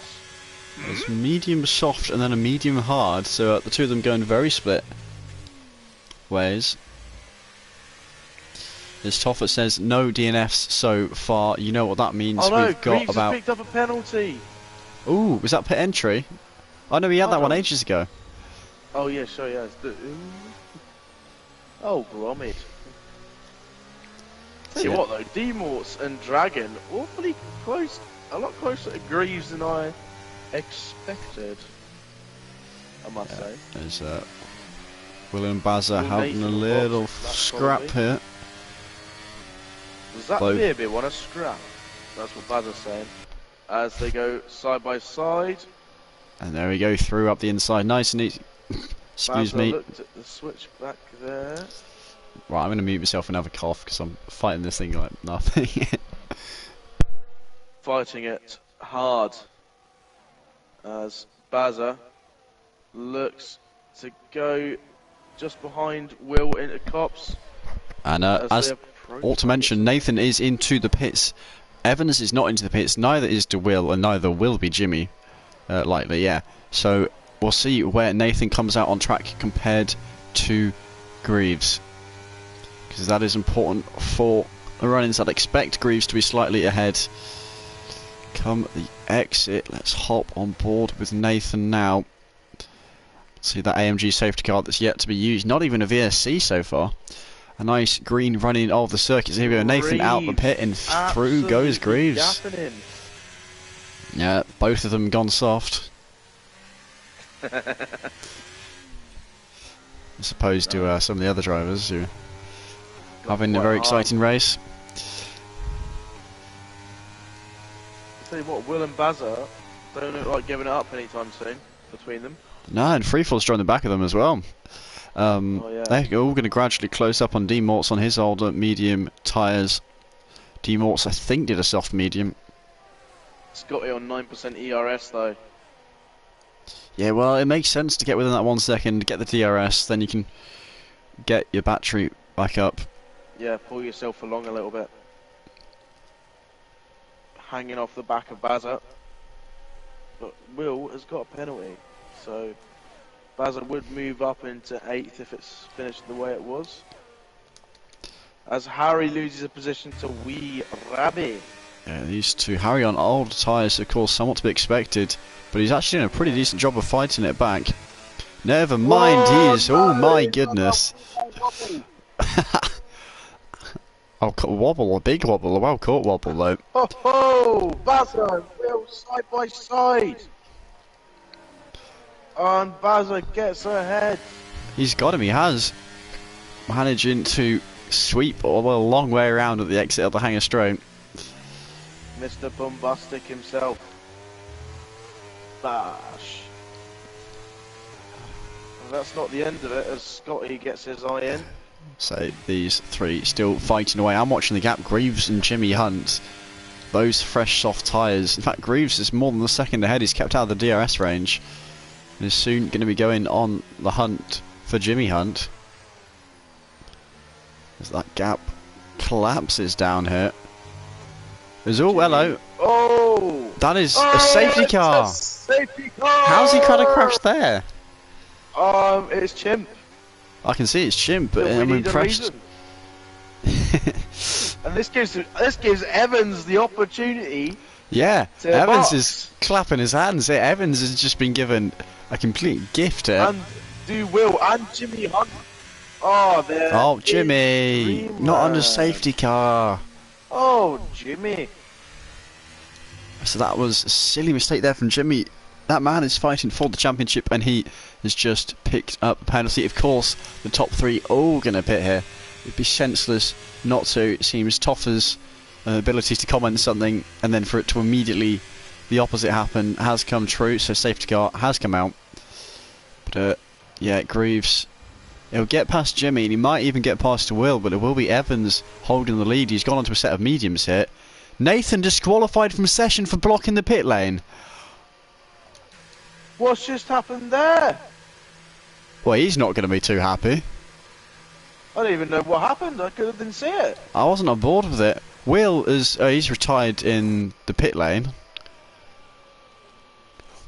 It's medium soft and then a medium hard, so the two of them going very split ways. As Toffert says, no DNFs so far. You know what that means. Oh no, We've got Greaves about. has picked up a penalty. Ooh, was that pit entry? Oh no, he had that one ages ago. Oh yeah, sure, yeah. Oh, Gromit. Tell you Yeah. what though, Demorts and Dragon, awfully close, a lot closer to Greaves than I expected, I must say. There's Will and Bazza Will having a Nathan little Fox, that's scrap probably. here. Was that Both. Beerbeer want a scrap? That's what Bazza's saying. As they go side by side. And there we go, through up the inside, nice and easy. Excuse Bazza me. looked at the switch back there. Right, I'm going to mute myself and have a cough because I'm fighting this thing like nothing. Fighting it hard. As Bazza looks to go just behind Will into Cops. And as ought to mention, Nathan is into the pits. Evans is not into the pits, neither is De Will, and neither will be Jimmy. Likely, yeah. So we'll see where Nathan comes out on track compared to Greaves. Because that is important for the run-ins. I'd expect Greaves to be slightly ahead. Come the exit, let's hop on board with Nathan now. See that AMG safety car that's yet to be used. Not even a VSC so far. A nice green running of the circuits. Here we go. Nathan out the pit and through goes Greaves. Gapping in. Yeah, both of them gone soft. As opposed to some of the other drivers who are having a very exciting race. Tell you what, Will and Bazza don't look like giving it up anytime soon between them. No, and Freefall's joined the back of them as well. Yeah. They're all going to gradually close up on D-Morts on his older medium tyres. D-Morts, I think, did a soft medium. Scotty on 9% ERS though. Yeah, well, it makes sense to get within that 1 second, get the DRS, then you can get your battery back up. Yeah, pull yourself along a little bit. Hanging off the back of Bazza. But Will has got a penalty. So Bazza would move up into 8th if it's finished the way it was. As Harry loses a position to Wee Rabbi. Yeah, these two, Harry on old tyres, of course, somewhat to be expected, but he's actually doing a pretty decent job of fighting it back. Never mind, he is. Oh my goodness. Oh, wobble, a big wobble, a well caught wobble though. Ho ho! Bazza and Will side by side. And Bazza gets ahead. He's got him, he has. Managing to sweep a long way around at the exit of the hangar straight. Mr. Bombastic himself. Bash. And that's not the end of it as Scotty gets his eye in. So these three still fighting away. I'm watching the gap. Greaves and Jimmy Hunt. Those fresh soft tyres. In fact, Greaves is more than a second ahead. He's kept out of the DRS range. And is soon going to be going on the hunt for Jimmy Hunt. As that gap collapses down here. There's hello. Oh! That is a safety car. A safety car! How's he kind of crashed there? It's Chimp. I can see it's Chimp, but I'm impressed. And this gives Evans the opportunity. Yeah, to Evans box. is clapping his hands. Evans has just been given a complete gift here. And do Will and Jimmy Hunt. Oh, there. Oh, Jimmy, not under safety car. Oh, Jimmy. So that was a silly mistake there from Jimmy. That man is fighting for the championship and he has just picked up a penalty. Of course, the top three all going to pit here. It'd be senseless not to. It seems Toffer's ability to comment something and then for it to immediately the opposite happen has come true. So safety car has come out. But yeah, Greaves, he'll get past Jimmy and he might even get past Will, but it will be Evans holding the lead. He's gone onto a set of mediums here. Nathan disqualified from session for blocking the pit lane. What's just happened there? Well, he's not going to be too happy. I don't even know what happened. I didn't see it. I wasn't on board with it. Will is he's retired in the pit lane.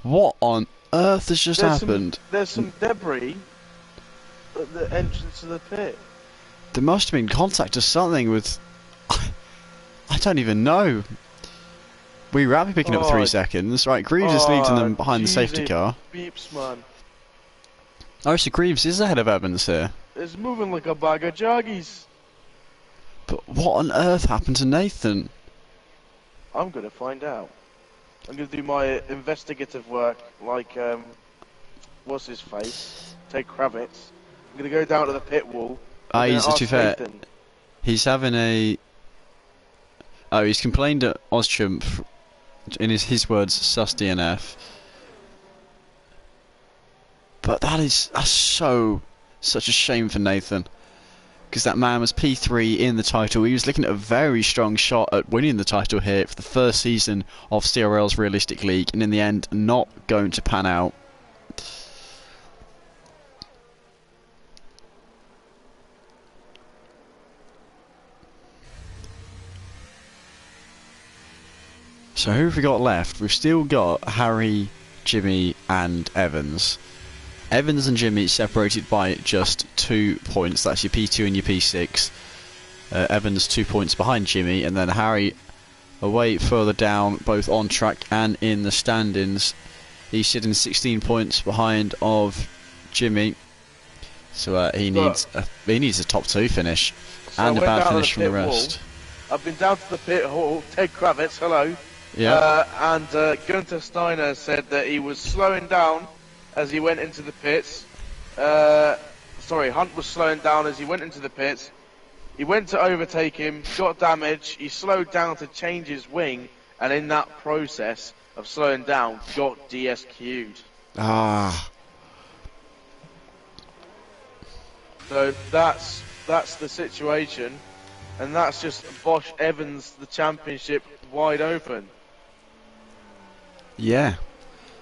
What on earth has just happened? There's some debris at the entrance to the pit. There must have been contact or something with. I don't even know. We were happy picking up 3 seconds. Right, Greaves is leading them behind the safety car. Beeps, man. Oh, so Greaves is ahead of Evans here. It's moving like a bag of jaggies. But what on earth happened to Nathan? I'm gonna find out. I'm gonna do my investigative work, like what's his face? Ted Kravitz. I'm gonna go down to the pit wall. He's too fair. He's having a. Oh, he's complained at Ozchump, in his words, sus DNF. But that's such a shame for Nathan. Because that man was P3 in the title. He was looking at a very strong shot at winning the title here for the first season of CRL's Realistic League. And in the end, not going to pan out. So who have we got left? We've still got Harry, Jimmy and Evans. Evans and Jimmy separated by just 2 points. That's your P2 and your P6. Evans 2 points behind Jimmy, and then Harry away further down, both on track and in the standings. He's sitting 16 points behind of Jimmy. So he needs a top 2 finish and a bad finish from the rest. I've been down to the pit hall. Ted Kravitz, hello. Yeah. And Gunther Steiner said that he was slowing down as he went into the pits. Sorry, Hunt was slowing down as he went into the pits. He went to overtake him, got damage. He slowed down to change his wing, and in that process of slowing down, got DSQ'd. Ah. So that's the situation, and that's just Bosch Evans, the championship, wide open. Yeah.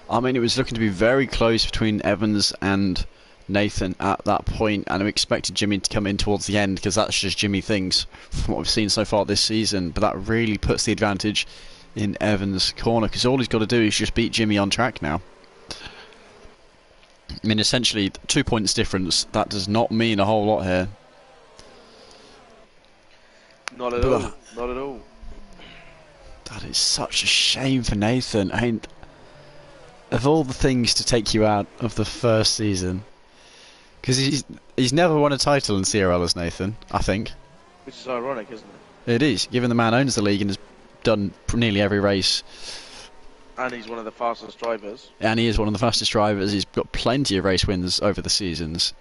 I mean, it was looking to be very close between Evans and Nathan at that point, and I expected Jimmy to come in towards the end because that's just Jimmy things from what we've seen so far this season. But that really puts the advantage in Evans' corner because all he's got to do is just beat Jimmy on track now. I mean, essentially 2 points difference. That does not mean a whole lot here. Not at all. Not at all. That is such a shame for Nathan. I mean, of all the things to take you out of the first season, because he's never won a title in CRL as Nathan, I think. Which is ironic, isn't it? It is, given the man owns the league and has done nearly every race. And he's one of the fastest drivers. And he is one of the fastest drivers. He's got plenty of race wins over the seasons.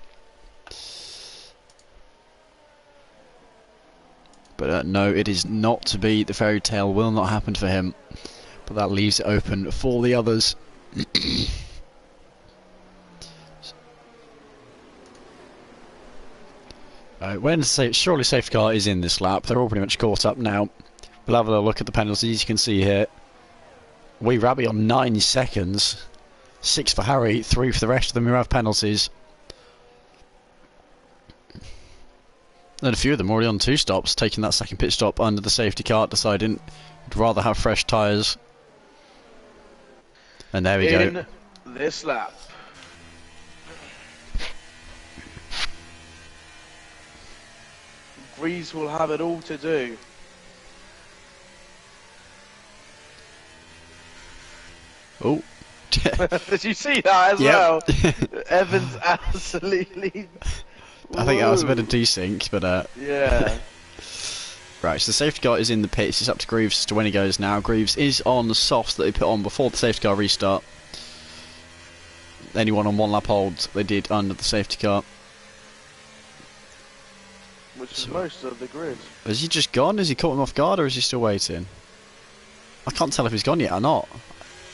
But no, it is not to be. The fairy tale will not happen for him. But that leaves it open for the others. When surely safety car is in this lap, they're all pretty much caught up now. We'll have a look at the penalties. You can see here, Rabbi on 9 seconds, 6 for Harry, 3 for the rest of them who have penalties. And a few of them already on 2 stops, taking that second pit stop under the safety car, deciding would rather have fresh tyres. And there we go. In this lap. Grease will have it all to do. Oh. Did you see that as well? Evans absolutely... I think that was a bit of desync, but yeah. Right, so the safety car is in the pits. It's up to Greaves as to when he goes now. Greaves is on the softs that they put on before the safety car restart. Anyone on 1 lap hold they did under the safety car. Which is most of the grid. Has he just gone? Has he caught him off guard, or is he still waiting? I can't tell if he's gone yet or not.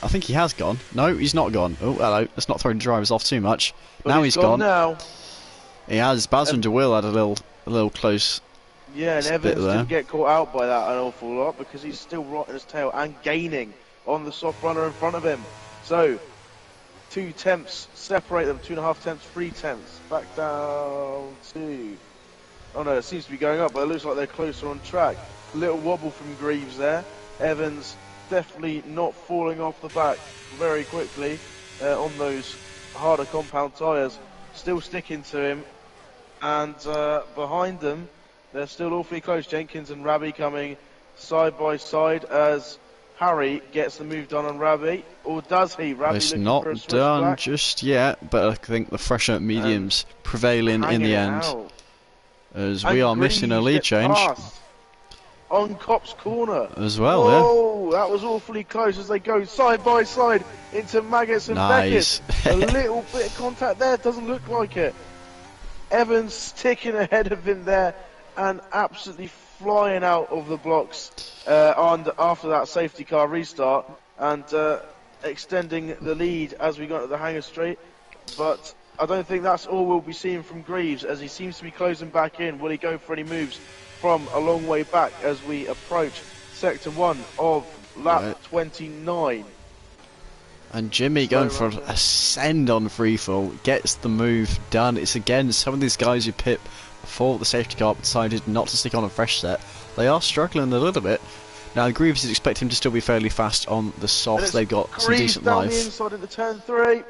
I think he has gone. No, he's not gone. Oh, hello. Let's not throw the drivers off too much. But now he's gone. Now. He has. Baz and DeWill had a little close. Yeah, and Evans didn't get caught out by that an awful lot because he's still rotting his tail and gaining on the soft runner in front of him. So, 2 tenths separate them, 2.5 tenths, 3 tenths. Back down to... Oh no, it seems to be going up, but it looks like they're closer on track. Little wobble from Greaves there. Evans definitely not falling off the back very quickly on those harder compound tyres. Still sticking to him. And behind them, they're still awfully close. Jenkins and Rabbi coming side by side as Harry gets the move done on Rabbi. Or does he? Rabbi it's not done back just yet, but I think the fresher mediums prevailing in the end. As we are missing a lead change. On Cop's corner. As well, yeah. That was awfully close as they go side by side into Maggots and Beckett. A little bit of contact there, doesn't look like it. Evans sticking ahead of him there and absolutely flying out of the blocks after that safety car restart and extending the lead as we got to the hangar straight. But I don't think that's all we'll be seeing from Greaves as he seems to be closing back in. Will he go for any moves from a long way back as we approach sector 1 of lap 29? And Jimmy going for a send on freefall gets the move done. It's again some of these guys who pit before the safety car decided not to stick on a fresh set. They are struggling a little bit. Now Greaves is expecting him to still be fairly fast on the softs. They've got some decent down life. The inside into turn 3.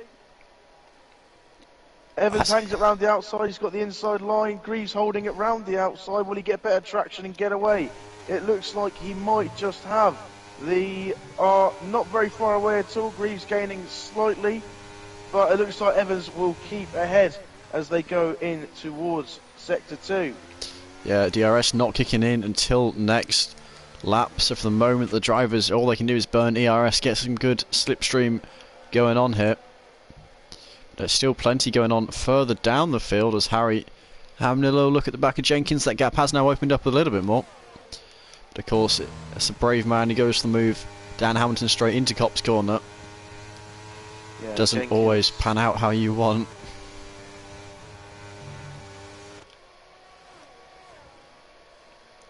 Evans hangs it round the outside, he's got the inside line. Greaves holding it round the outside. Will he get better traction and get away? It looks like he might just have. They are not very far away at all. Greaves gaining slightly, but it looks like Evans will keep ahead as they go in towards sector 2. Yeah, DRS not kicking in until next lap. So for the moment, the drivers, all they can do is burn ERS, get some good slipstream going on here. There's still plenty going on further down the field as Harry having a little look at the back of Jenkins. That gap has now opened up a little bit more. But of course, it's a brave man. He goes for the move. Dan Hamilton straight into Cop's corner. Yeah, doesn't Jenkins always pan out how you want.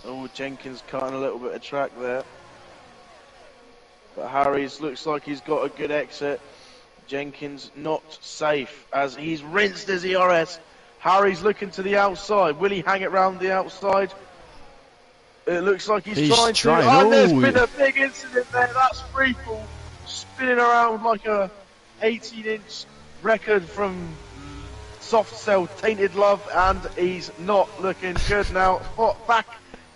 Oh, Jenkins cutting a little bit of track there. But Harry's looks like he's got a good exit. Jenkins not safe as he's rinsed his ERS. Harry's looking to the outside. Will he hang it round the outside? It looks like he's trying to. And there's been a big incident there. That's freefall spinning around like a 18-inch record from Soft Cell Tainted Love, and he's not looking good now.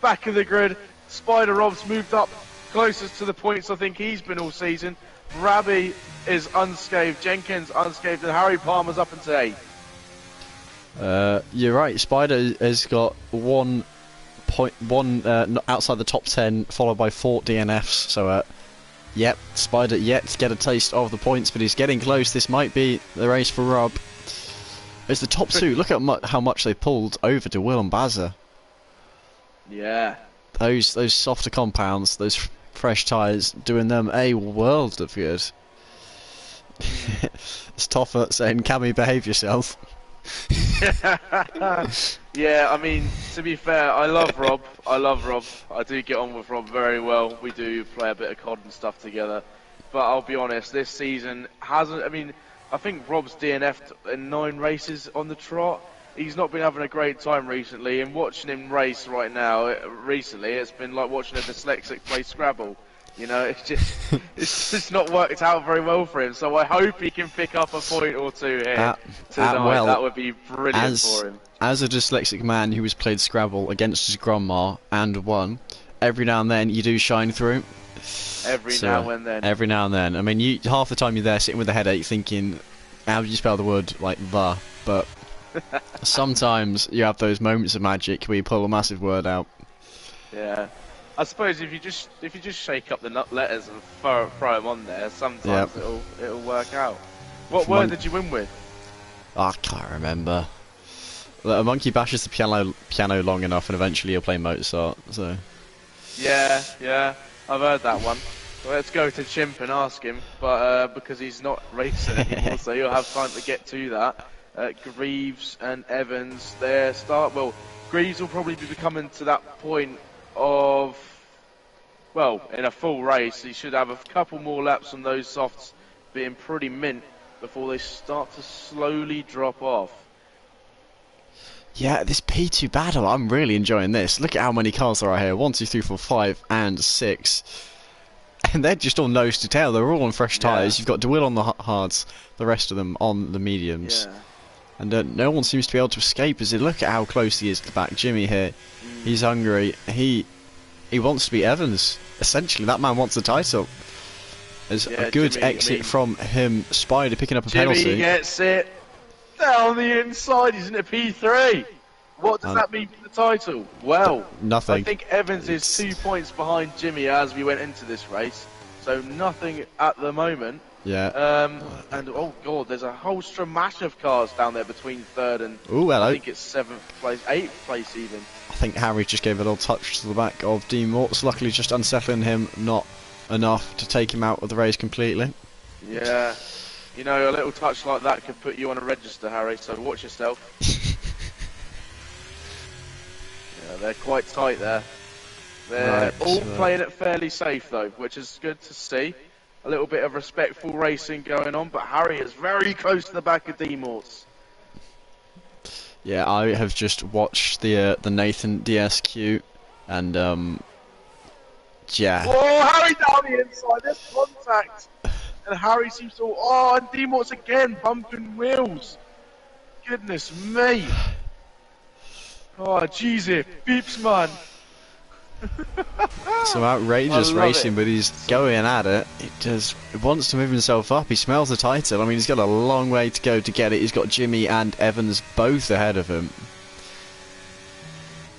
Back of the grid. Spider Rob's moved up closest to the points I think he's been all season. Rabbi is unscathed, Jenkins unscathed, and Harry Palmer's up into 8. You're right. Spider has got 1 point, outside the top 10, followed by 4 DNFs. So, yep, Spider yet to get a taste of the points, but he's getting close. This might be the race for Rob. It's the top 2. Look at how much they pulled over to Will and Bazza. Yeah. Those softer compounds, those fresh tyres, doing them a world of good. It's Toffer saying, "Cammy, behave yourself." Yeah, I mean, to be fair, I love Rob. I do get on with Rob very well. We do play a bit of COD and stuff together. But I'll be honest, this season hasn't. I mean, I think Rob's DNF'd in 9 races on the trot. He's not been having a great time recently, and watching him race right now, it's been like watching a dyslexic play Scrabble. You know, it's just not worked out very well for him. So I hope he can pick up a point or 2 here tonight. Well, that would be brilliant for him. As a dyslexic man who has played Scrabble against his grandma and won, every now and then you do shine through. Every now and then. Every now and then. I mean, half the time you're there sitting with a headache thinking, how do you spell the word like the? But sometimes you have those moments of magic where you pull a massive word out. Yeah. I suppose if you just shake up the letters and throw them on there, sometimes it'll work out. What word did you win with? I can't remember. A monkey bashes the piano long enough, and eventually he'll play Mozart. So. Yeah, I've heard that one. Well, let's go to Chimp and ask him, but because he's not racing anymore, so you'll have time to get to that. Greaves and Evans, their start. Well, Greaves will probably be coming to that point of, well, in a full race, he should have a couple more laps on those softs being pretty mint before they start to slowly drop off. Yeah, this P2 battle, I'm really enjoying this. Look at how many cars there are here. 1, 2, 3, 4, 5, and 6. And they're just all nose to tail. They're all on fresh tyres. You've got DeWitt on the hards, the rest of them on the mediums. Yeah. And no one seems to be able to escape as they look at how close he is to the back. Jimmy here, he's hungry. He wants to be Evans. Essentially, that man wants the title. There's a good Jimmy, exit from him. Spider picking up a Jimmy penalty. Gets it down the inside. He's in a P3. What does that mean for the title? Well, nothing. I think Evans is 2 points behind Jimmy as we went into this race. So nothing at the moment. Yeah. And oh god, there's a whole stramash of cars down there between 3rd and I think it's 7th place, 8th place even. I think Harry just gave a little touch to the back of Dean Mortz, luckily just unsettling him, not enough to take him out of the race completely. Yeah, you know, a little touch like that could put you on a register, Harry, so watch yourself. Yeah, they're quite tight there. They're all playing it fairly safe though, which is good to see. A little bit of respectful racing going on, but Harry is very close to the back of D-Morts. Yeah, I have just watched the Nathan DSQ, and yeah. Oh, Harry down the inside, there's contact, and Harry seems to. Oh, and D-Morts again bumping wheels. Goodness me. Oh, jeez, it beeps, man. Some outrageous racing, but he's going at it. He wants to move himself up. He smells the title. I mean, he's got a long way to go to get it. He's got Jimmy and Evans both ahead of him.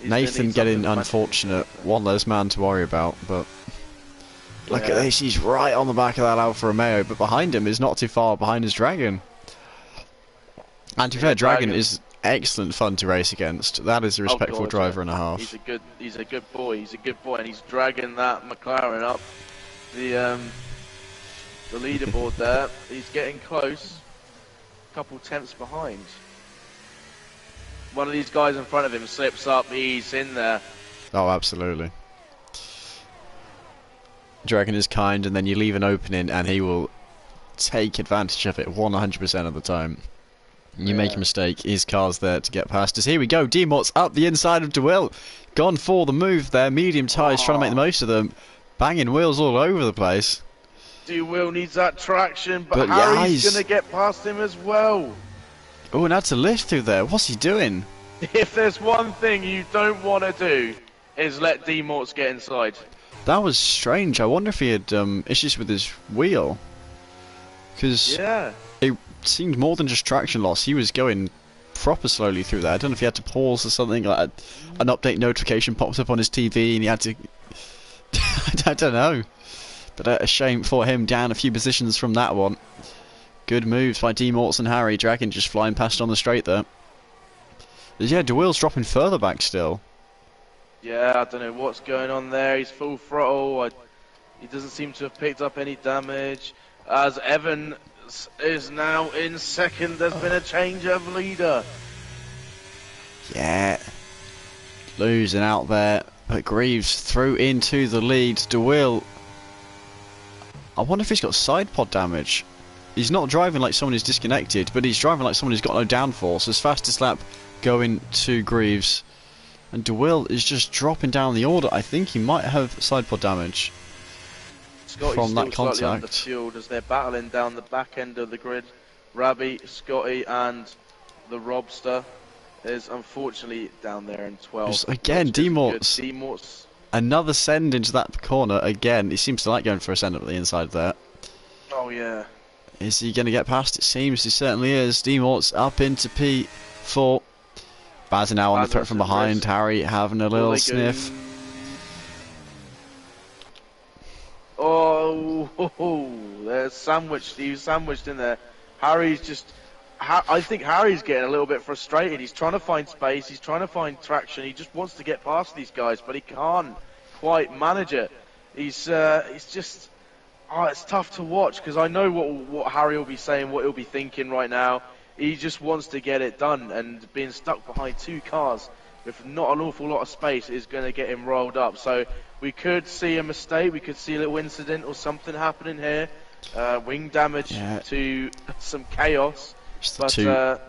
Nathan getting unfortunate. One less man to worry about, but look at this. He's right on the back of that Alfa Romeo, but behind him is not too far behind his Dragon. And to be fair, Dragon is excellent fun to race against. That is a respectful driver and a half. He's a good boy. He's a good boy, and he's dragging that McLaren up the leaderboard there. He's getting close. A couple tenths behind. One of these guys in front of him slips up. He's in there. Oh, absolutely. Dragon is kind, and then you leave an opening, and he will take advantage of it 100% of the time. You make a mistake, his car's there to get past us. Here we go, D-Mort's up the inside of DeWitt. Gone for the move there, medium tyres, trying to make the most of them. Banging wheels all over the place. DeWitt needs that traction, but Harry's going to get past him as well. Oh, and that's a lift through there. What's he doing? If there's one thing you don't want to do, is let D-Mort's get inside. That was strange. I wonder if he had issues with his wheel. Because Yeah. it seemed more than just traction loss. He was going proper slowly through there. I don't know if he had to pause or something. Like an update notification pops up on his TV and he had to... I don't know. But a shame for him, down a few positions from that one. Good moves by D-Morts and Harry. Dragon just flying past on the straight there. But yeah, DeWill's dropping further back still. Yeah, I don't know what's going on there. He's full throttle. He doesn't seem to have picked up any damage. As Evan is now in second, there's been a change of leader. Yeah. Losing out there. But Greaves through into the lead. DeWill. I wonder if he's got side pod damage. He's not driving like someone who's disconnected, but he's driving like someone who's got no downforce. His fastest lap going to Greaves. And DeWill is just dropping down the order. I think he might have side pod damage from that contact. Field as they're battling down the back end of the grid. Rabbi, Scotty and the Robster is unfortunately down there in 12th. Just again, D-Morts. Another send into that corner again. He seems to like going for a send up at the inside there. Oh yeah. Is he going to get past? It seems he certainly is. D-Morts up into P4. Baz now on the threat from behind. Harry having a little sniff. Oh, there's sandwiched. He was sandwiched in there. Harry's just... I think Harry's getting a little bit frustrated. He's trying to find space. He's trying to find traction. He just wants to get past these guys, but he can't quite manage it. He's just... Oh, it's tough to watch because I know what Harry will be saying, what he'll be thinking right now. He just wants to get it done, and being stuck behind two cars with not an awful lot of space is going to get him rolled up. So we could see a mistake. We could see a little incident or something happening here. Wing damage to some chaos. But there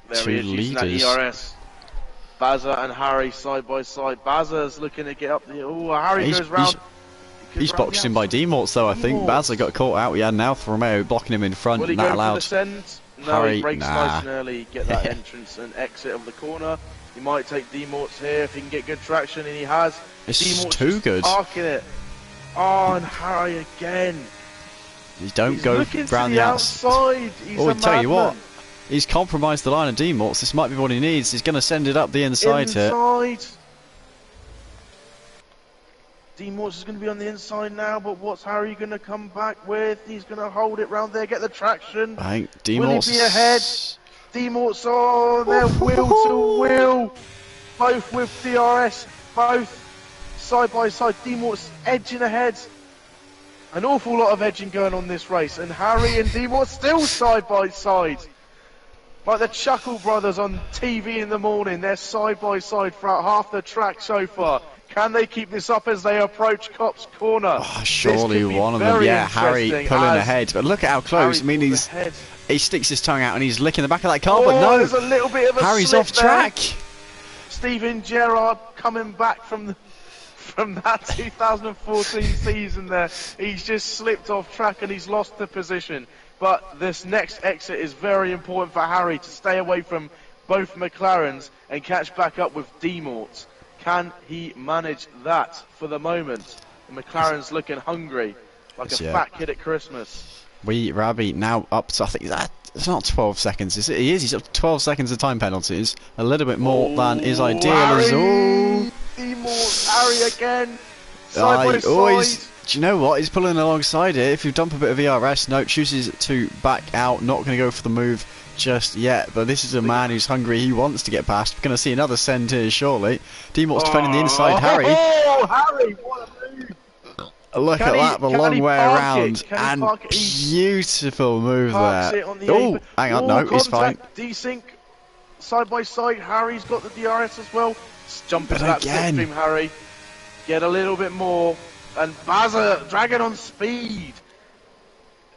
he is using that ERS. Bazza and Harry side by side. Bazza's looking to get up the... Oh, Harry goes round. He's boxed in by D-Morts though, I think. Bazza got caught out. Yeah, now for Romeo blocking him in front. Will he not go allowed. For the send? No, Harry, he brakes nice and early, get that entrance and exit of the corner. He might take D-Morts here if he can get good traction, and he has. It's too good. Parking it. Oh, and Harry again. You don't go round the outside. Oh, I tell you what, he's compromised the line of D-Morts. This might be what he needs. He's going to send it up the inside here. D-Morts is going to be on the inside now, but what's Harry going to come back with? He's going to hold it round there, get the traction. I think D-Morts... Will he be ahead? D-Morts, oh, they're wheel to wheel. Both with DRS, both side by side. D-Morts edging ahead. An awful lot of edging going on this race, and Harry and D-Morts still side by side. Like the Chuckle Brothers on TV in the morning, they're side by side throughout half the track so far. Can they keep this up as they approach Cop's corner? Oh, surely one of them. Yeah, Harry pulling ahead. But look at how close. I mean, he sticks his tongue out and he's licking the back of that car, but no. There's a little bit of a Harry's slip off track. There. Steven Gerrard coming back from that 2014 season there. He's just slipped off track and he's lost the position. But this next exit is very important for Harry to stay away from both McLarens and catch back up with D-Morts. Can he manage that for the moment? The McLaren's looking hungry, like a fat kid at Christmas. Rabbi now up to, I think, it's not 12 seconds, is it? He is, he's up to 12 seconds of time penalties. A little bit more than is ideal. Harry! Harry again! Side by side. Do you know what? He's pulling alongside it. If you dump a bit of ERS, no, chooses to back out, not going to go for the move just yet, but this is a man who's hungry. He wants to get past. We're going to see another send here shortly. D-Mort's defending the inside. Harry. Oh, Harry, what a move! Look at that, the long way around, and beautiful move there. Oh, hang on, no, he's fine. Desync, side by side. Harry's got the DRS as well. Jump into that slipstream, Harry. Get a little bit more, and Bazza dragging on speed.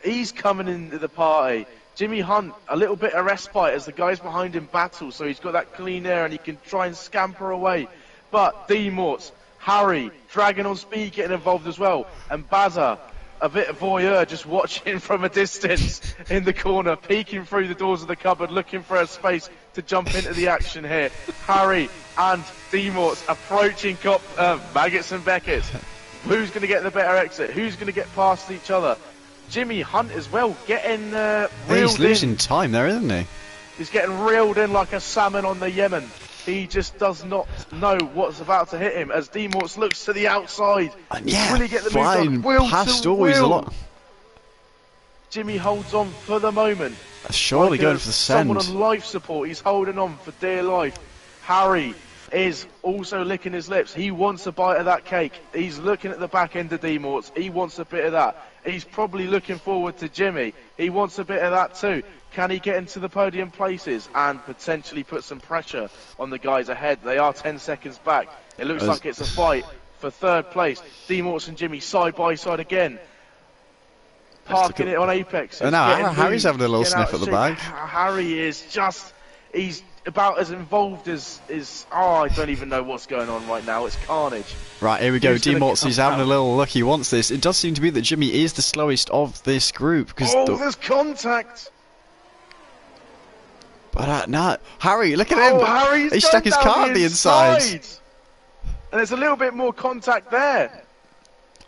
He's coming into the party. Jimmy Hunt, a little bit of respite as the guys behind him battle, so he's got that clean air and he can try and scamper away. But D-Morts, Harry, dragging on speed, getting involved as well. And Bazza, a bit of voyeur, just watching from a distance in the corner, peeking through the doors of the cupboard, looking for a space to jump into the action here. Harry and D-Morts approaching Maggots and Beckett. Who's going to get the better exit? Who's going to get past each other? Jimmy Hunt as well, getting He's losing in. time there, isn't he? He's getting reeled in like a salmon on the Yemen. He just does not know what's about to hit him as D-Morts looks to the outside. And yeah, Will he get the flying move past to always a wheel? lot. Jimmy holds on for the moment. Surely Like going for the send. someone on life support, he's holding on for dear life. Harry is also licking his lips. He wants a bite of that cake. He's looking at the back end of D-Morts. He wants a bit of that. He's probably looking forward to Jimmy. He wants a bit of that too. Can he get into the podium places and potentially put some pressure on the guys ahead? They are 10 seconds back. It looks like it's a fight for third place. D-Morts and Jimmy side by side again. Parking it on Apex. And now Harry's having a little sniff at the back. Harry is just, he's about as involved as I don't even know what's going on right now. It's carnage. Right, here we go. D-Morts, he's having out? a little look. He wants this. It does seem to be that Jimmy is the slowest of this group. There's contact. But no, Harry, look at him. Harry's he stuck his car on the inside. And there's a little bit more contact there.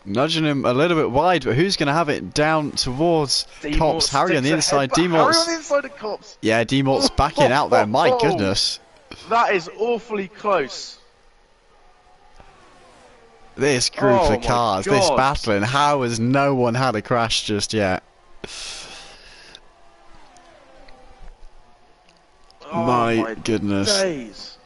Nudging him a little bit wide, but who's going to have it down towards Cops? Harry on the inside. D-Morts. Harry on the inside of Cops. Yeah, D-Morts backing out there. My goodness. That is awfully close. This group of cars, this battling, how has no one had a crash just yet? My goodness. Days.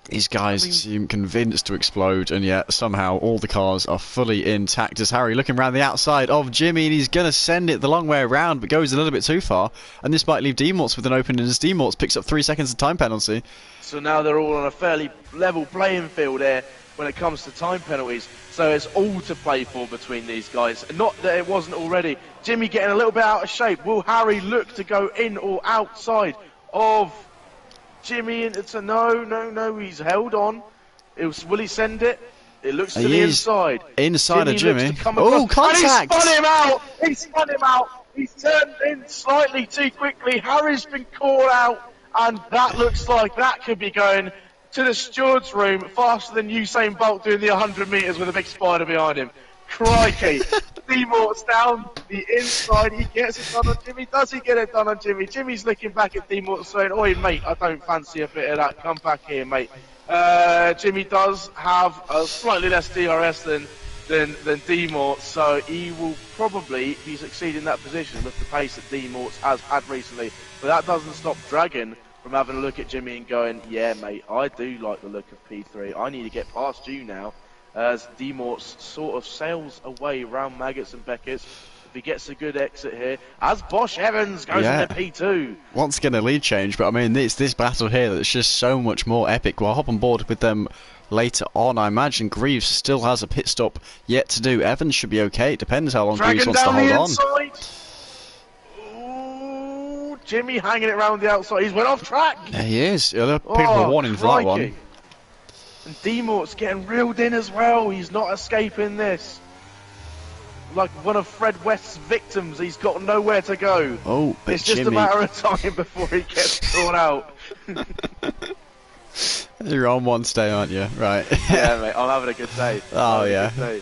These guys seem convinced to explode, and yet somehow all the cars are fully intact. As Harry looking around the outside of Jimmy, and he's going to send it the long way around, but goes a little bit too far. And this might leave D-Morts with an opening, as D-Morts picks up 3 seconds of time penalty. So now they're all on a fairly level playing field here when it comes to time penalties. So it's all to play for between these guys. Not that it wasn't already. Jimmy getting a little bit out of shape. Will Harry look to go in or outside of Jimmy? Into no, he's held on. Will he send it? It looks to the inside. Inside of Jimmy. Oh, contact! And he spun him out. He's turned in slightly too quickly. Harry's been caught out, and that looks like that could be going to the steward's room faster than Usain Bolt doing the 100 metres with a big spider behind him. Crikey. D-Morts down the inside. He gets it done on Jimmy. Does he get it done on Jimmy? Jimmy's looking back at D-Morts saying, oi, mate, I don't fancy a bit of that. Come back here, mate. Jimmy does have a slightly less DRS than D-Morts, so he will probably be succeeding that position with the pace that D-Morts has had recently. But that doesn't stop Dragon from having a look at Jimmy and going, yeah, mate, I do like the look of P3. I need to get past you now. As D-Morts sort of sails away around Maggots and Beckett's. If he gets a good exit here, as Bosch Evans goes into P2. Once again a lead change, but I mean it's this battle here that's just so much more epic. We'll hop on board with them later on. I imagine Greaves still has a pit stop yet to do. Evans should be okay. It depends how long Greaves wants to hold on. Ooh, Jimmy hanging it around the outside. He's went off track. Yeah, he is. He'll pick up a warning for that one. And D-Mort's getting reeled in as well. He's not escaping this. Like one of Fred West's victims, he's got nowhere to go. Oh, but it's just a matter of time before he gets thrown out. You're on one today, aren't you? Right. Yeah, mate, I'm having a good day. Oh, yeah.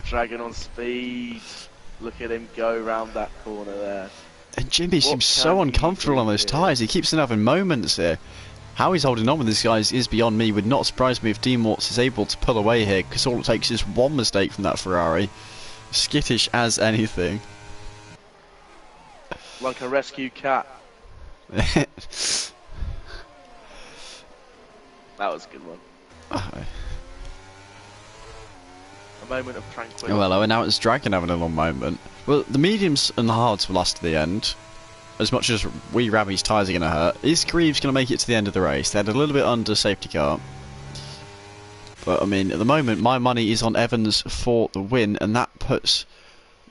Dragon on speed. Look at him go round that corner there. And Jimmy seems so uncomfortable on those tyres. He keeps on having moments here. How he's holding on with these guys is beyond me. Would not surprise me if D-Morts is able to pull away here, because all it takes is one mistake from that Ferrari. Skittish as anything. Like a rescue cat. That was a good one. A moment of tranquility. Well, now it's Dragon having a long moment. Well, the mediums and the hards will last to the end. As much as Wee Rabby's tyres are going to hurt. Is Greaves going to make it to the end of the race? They had a little bit under safety car. But, I mean, at the moment, my money is on Evans for the win, and that puts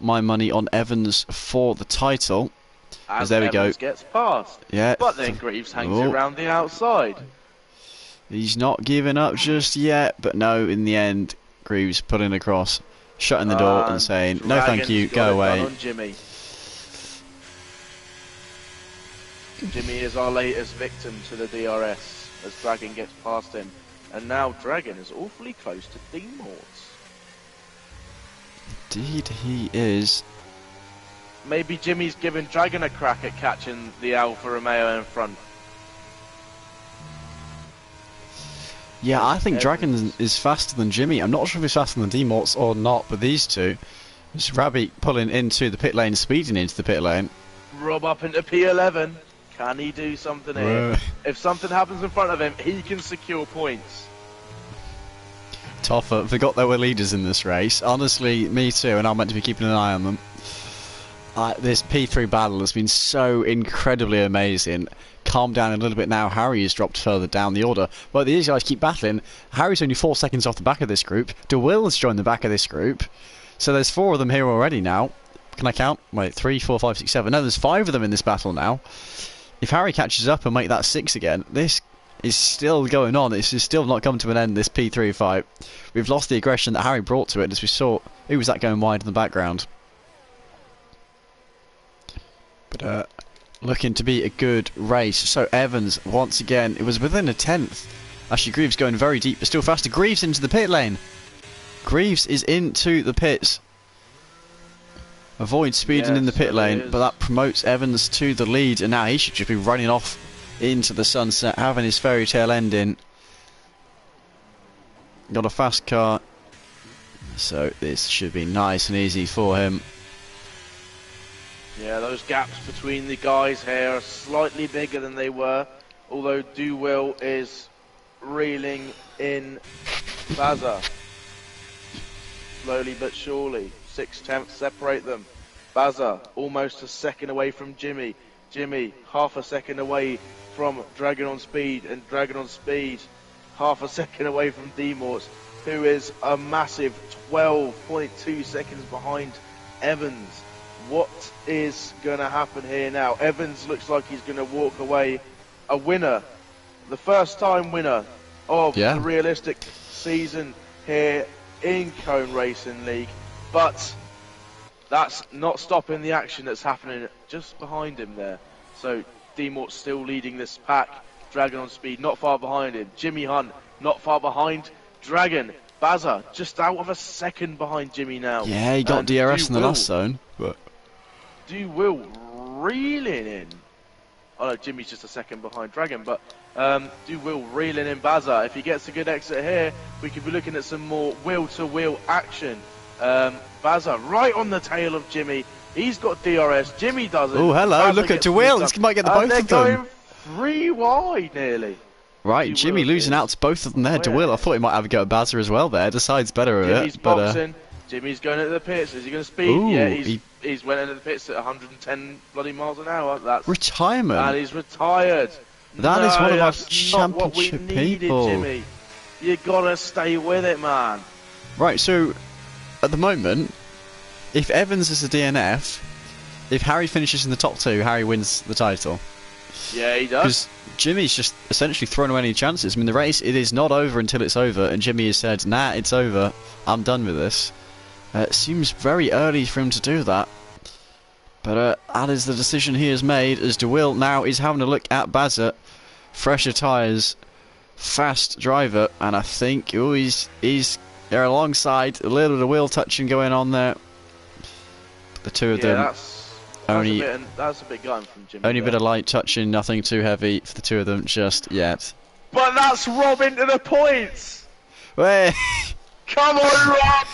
my money on Evans for the title. As there we Evans go. Gets past. Yeah. But then Greaves hangs it around the outside. He's not giving up just yet, but no, in the end, Greaves pulling across, shutting the door and saying, no thank you, go away. On Jimmy. Jimmy is our latest victim to the DRS as Dragon gets past him. And now Dragon is awfully close to D-Morts. Indeed he is. Maybe Jimmy's giving Dragon a crack at catching the Alfa Romeo in front. Yeah, I think Dragon is faster than Jimmy. I'm not sure if he's faster than D-Morts or not, but these two. It's Rabbit pulling into the pit lane, speeding into the pit lane. Rob up into P11. Can he do something here? If something happens in front of him, he can secure points. Toffa forgot there were leaders in this race. Honestly, me too, and I'm meant to be keeping an eye on them. This P3 battle has been so incredibly amazing. Calm down a little bit now. Harry has dropped further down the order. But these guys keep battling. Harry's only 4 seconds off the back of this group. DeWill has joined the back of this group. So there's 4 of them here already now. Can I count? Wait, 3, 4, 5, 6, 7. No, there's 5 of them in this battle now. If Harry catches up and make that 6 again, this is still going on. This is still not come to an end, this P3 fight. We've lost the aggression that Harry brought to it as we saw. Who was that going wide in the background? But looking to be a good race. So Evans, once again, it was within a 10th. Actually, Greaves going very deep, but still faster. Greaves into the pit lane. Greaves is into the pits. Avoid speeding in the pit lane, but that promotes Evans to the lead, and now he should just be running off into the sunset, having his fairy tale ending. Got a fast car, so this should be nice and easy for him. Yeah, those gaps between the guys here are slightly bigger than they were, although DeWill is reeling in Baza. Slowly but surely. 6/10 separate them. Baza almost a second away from Jimmy. Jimmy half a second away from Dragon on Speed, and Dragon on Speed half a second away from D-Morts, who is a massive 12.2 seconds behind Evans. What is going to happen here now? Evans looks like he's going to walk away a winner, the first time winner of the realistic season here in Cone Racing League. But that's not stopping the action that's happening just behind him there. So D-Mort's still leading this pack. Dragon on Speed not far behind him. Jimmy Hunt not far behind Dragon. Baza just out of a second behind Jimmy now. Yeah, he got DRS in the last zone. But DeWill reeling in. Oh no, Jimmy's just a second behind Dragon, but DeWill reeling in Baza. If he gets a good exit here, we could be looking at some more wheel-to-wheel action. Baza right on the tail of Jimmy. He's got DRS. Jimmy doesn't. Oh, hello. Baza look at DeWill. This might get the both of them. They're going 3 wide nearly. Right, Jimmy losing out to both of them there. DeWill, I thought he might have a go at Baza as well there. Decides better of Jimmy's it. But, boxing. Jimmy's going into the pits. Is he going to speed? Ooh, yeah, he's went into the pits at 110 bloody miles an hour. That's retirement. And he's retired. That is one of our championship what we needed, people. Jimmy. You gotta stay with it, man. Right, so at the moment, if Evans is a DNF, if Harry finishes in the top 2, Harry wins the title. Yeah, he does. Because Jimmy's just essentially thrown away any chances. I mean, the race, it is not over until it's over, and Jimmy has said, nah, it's over. I'm done with this. It seems very early for him to do that. But that is the decision he has made, as DeWill now is having a look at Baza. Fresher tyres, fast driver, and I think he's there alongside. A little bit of wheel touching going on there. The two of them. That's a bit gutting from Jimmy. Only a bit of light touching, nothing too heavy for the two of them just yet. But that's Rob into the points! Way. Come on, Rob!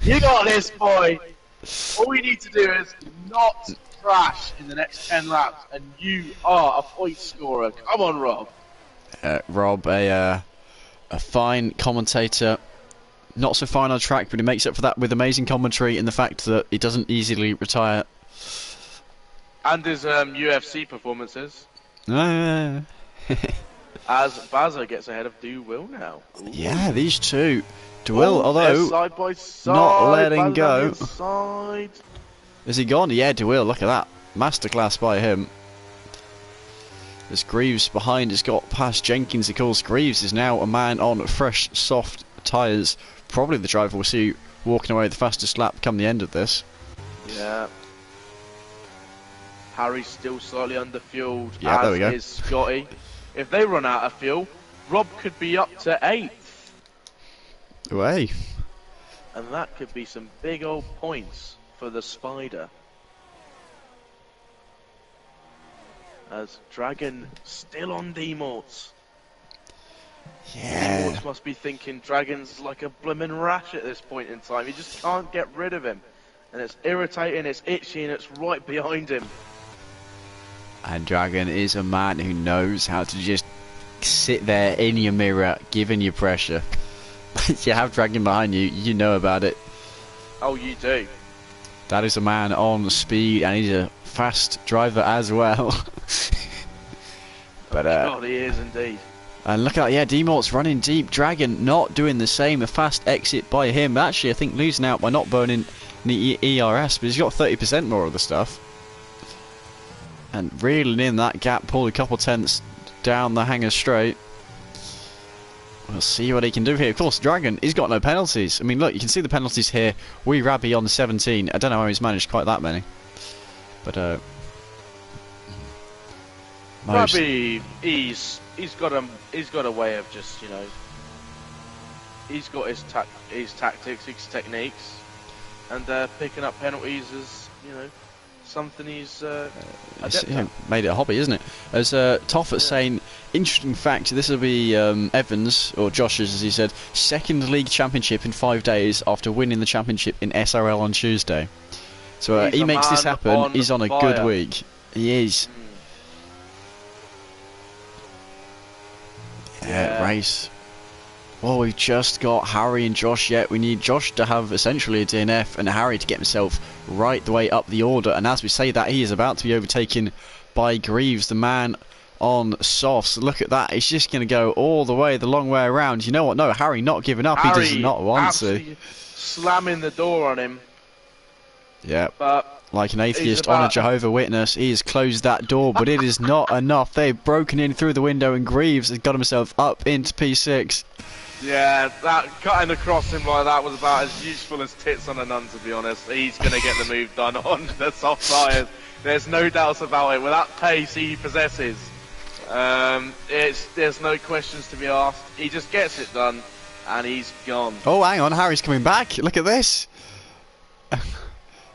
You got this, boy! All we need to do is not crash in the next 10 laps, and you are a point scorer. Come on, Rob. Rob, a fine commentator. Not so fine on track, but he makes up for that with amazing commentary and the fact that he doesn't easily retire. And his UFC performances. As Baza gets ahead of DeWill now. Ooh. Yeah, these two. DeWill, although side by side, not letting Baza's go. Is he gone? Yeah, DeWill, look at that. Masterclass by him. As Greaves behind has got past Jenkins. Of course, Greaves is now a man on fresh, soft tyres. Probably the driver we'll see walking away the fastest lap come the end of this. Yeah. Harry's still slightly underfueled, yeah, there we go. Is Scotty. If they run out of fuel, Rob could be up to 8th. Away. and that could be some big old points for the Spider. As Dragon still on D-Morts. Yeah. D-Morts must be thinking Dragon's like a blimmin' rash at this point in time. You just can't get rid of him. And it's irritating, it's itchy, and it's right behind him. And Dragon is a man who knows how to just sit there in your mirror, giving you pressure. You have Dragon behind you, you know about it. Oh, you do. That is a man on speed, and he's a fast driver as well. But God, he is indeed. And look at that, yeah, D-Mort's running deep. Dragon not doing the same. A fast exit by him. Actually, I think losing out by not burning the ERS, but he's got 30% more of the stuff. And reeling in that gap, pulled a couple tenths down the hanger straight. We'll see what he can do here. Of course, Dragon, he's got no penalties. I mean, look, you can see the penalties here. Wee Rabby on 17. I don't know how he's managed quite that many. But, Rabby, he's got a way of just, you know, he's got his tactics, his techniques, and picking up penalties is, you know, something he's adept at. Made it a hobby, isn't it? As Toffert saying, interesting fact, this will be Evans, or Josh's as he said, second league championship in 5 days after winning the championship in SRL on Tuesday. So he makes this happen, he's on a good week. He is. Yeah, race. Well, we've just got Harry and Josh yet. We need Josh to have essentially a DNF and Harry to get himself right the way up the order. And as we say that, he is about to be overtaken by Greaves, the man on softs. Look at that. He's just going to go all the way, the long way around. You know what? No, Harry not giving up. Harry he does not want to. Slamming the door on him. Yeah. But like an atheist on a Jehovah Witness, he has closed that door, but it is not enough. They've broken in through the window and Greaves has got himself up into P6. Yeah, that cutting across him like that was about as useful as tits on a nun, to be honest. He's going to get the move done on the soft tyres. There's no doubts about it. With that pace he possesses, there's no questions to be asked. He just gets it done, and he's gone. Oh, hang on, Harry's coming back. Look at this.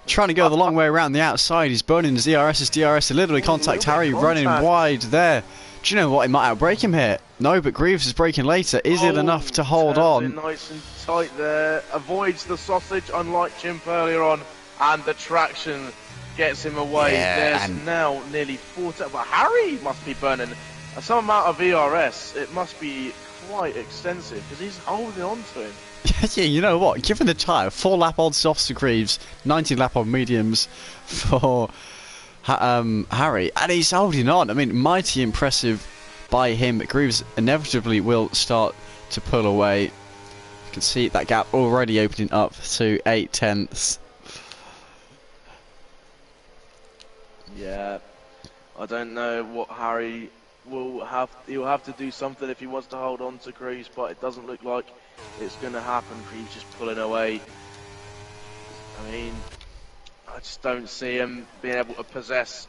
Trying to go the long way around the outside. He's burning his DRS. A little bit of contact. Harry running wide there. Do you know what? He might outbrake him here. No, but Greaves is braking later. Is it enough to hold on? Nice and tight there. Avoids the sausage, unlike Chimp earlier on, and the traction gets him away. Yeah, There's now nearly 40. But Harry must be burning some amount of ERS. It must be quite extensive because he's holding on to him. Yeah, you know what? Given the tyre, 4 lap-on softs for Greaves, 90 lap-on mediums for Harry, and he's holding on. I mean, mighty impressive by him. Greaves inevitably will start to pull away. You can see that gap already opening up to 8 tenths. Yeah, I don't know what Harry will have. He'll have to do something if he wants to hold on to Greaves, but it doesn't look like it's going to happen. Greaves just pulling away. I mean, I just don't see him being able to possess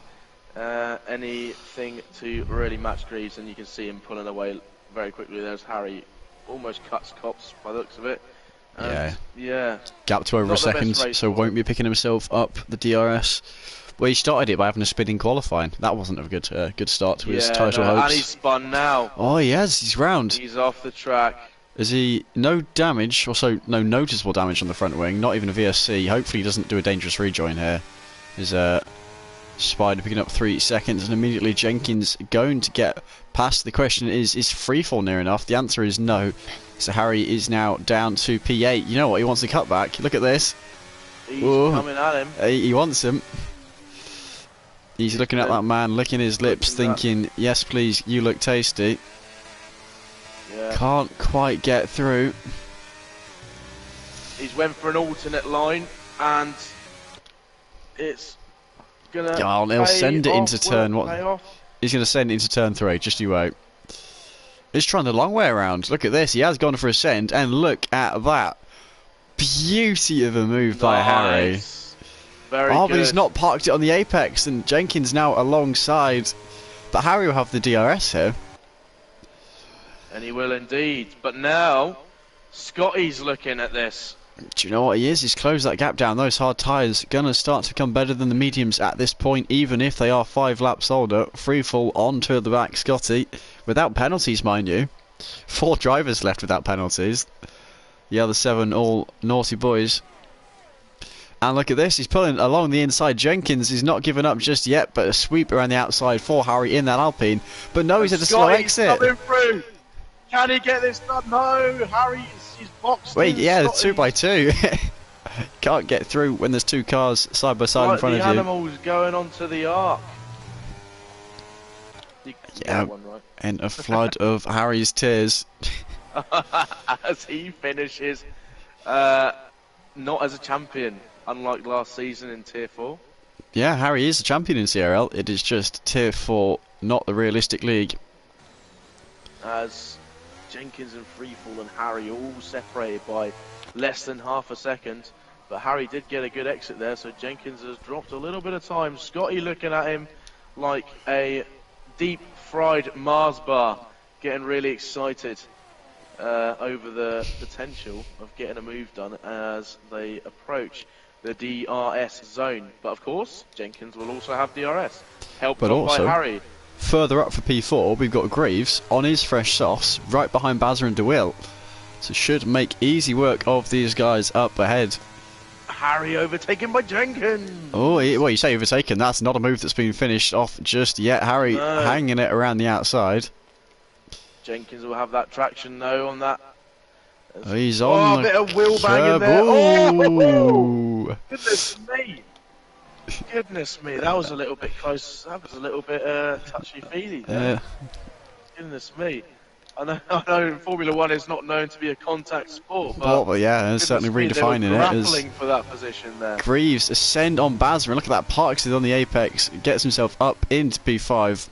anything to really match Greaves, and you can see him pulling away very quickly. There's Harry, almost cuts cops by the looks of it. And yeah. Gap to over a second, so won't be picking himself up the DRS. Well, he started it by having a spin in qualifying. That wasn't a good start to his title hopes. And he's spun now. Oh, he has. He's round. He's off the track. Is he no damage, also no noticeable damage on the front wing, not even a VSC. Hopefully he doesn't do a dangerous rejoin here. Is Spider picking up 3 seconds, and immediately Jenkins going to get past. The question is freefall near enough? The answer is no. So Harry is now down to P8. You know what? He wants to cut back. Look at this. He's coming at him. He wants him. He's looking at that man, licking his lips, thinking, yes please, you look tasty. Yeah. Can't quite get through. He's went for an alternate line, and it's gonna. Oh, he'll send it into turn. What? He's gonna send it into turn 3. Just you wait. He's trying the long way around. Look at this. He has gone for a send, and look at that beauty of a move by Harry. Very good. But he's not parked it on the apex, and Jenkins now alongside. But Harry will have the DRS here. And he will indeed. But now, Scotty's looking at this. Do you know what he is? He's closed that gap down. Those hard tyres gonna start to become better than the mediums at this point, even if they are 5 laps older. Free fall onto the back, Scotty, without penalties, mind you. 4 drivers left without penalties. The other 7 all naughty boys. And look at this, he's pulling along the inside. Jenkins is not giving up just yet, but a sweep around the outside for Harry in that Alpine. But no, he's at a slow exit. Coming through. Can he get this done? No, Harry is boxed. Wait, in. yeah, 2x2. Can't get through when there's 2 cars side by side in front of you. The animals going onto the arc. Yeah, one, right? and a flood of Harry's tears. As he finishes, not as a champion, unlike last season in Tier 4. Yeah, Harry is a champion in CRL. It is just Tier 4, not the realistic league. As Jenkins and Freefall and Harry all separated by less than half a second. But Harry did get a good exit there, so Jenkins has dropped a little bit of time. Scotty looking at him like a deep-fried Mars bar, getting really excited over the potential of getting a move done as they approach the DRS zone. But of course, Jenkins will also have DRS, helped on by Harry. Further up for P4, we've got Greaves on his fresh softs, right behind Bazza and DeWitt. So should make easy work of these guys up ahead. Harry overtaken by Jenkins. Oh, well, you say overtaken. That's not a move that's been finished off just yet. Harry hanging it around the outside. Jenkins will have that traction though on that. Oh, he's on. A bit of wheel bang in there. Oh, goodness me. Goodness me, that was a little bit close. That was a little bit touchy-feely there. Goodness me. I know Formula 1 is not known to be a contact sport, but yeah, it's certainly redefining it. Grappling for that position there. Greaves ascend on Bazza, and look at that, parks it on the apex, gets himself up into P5.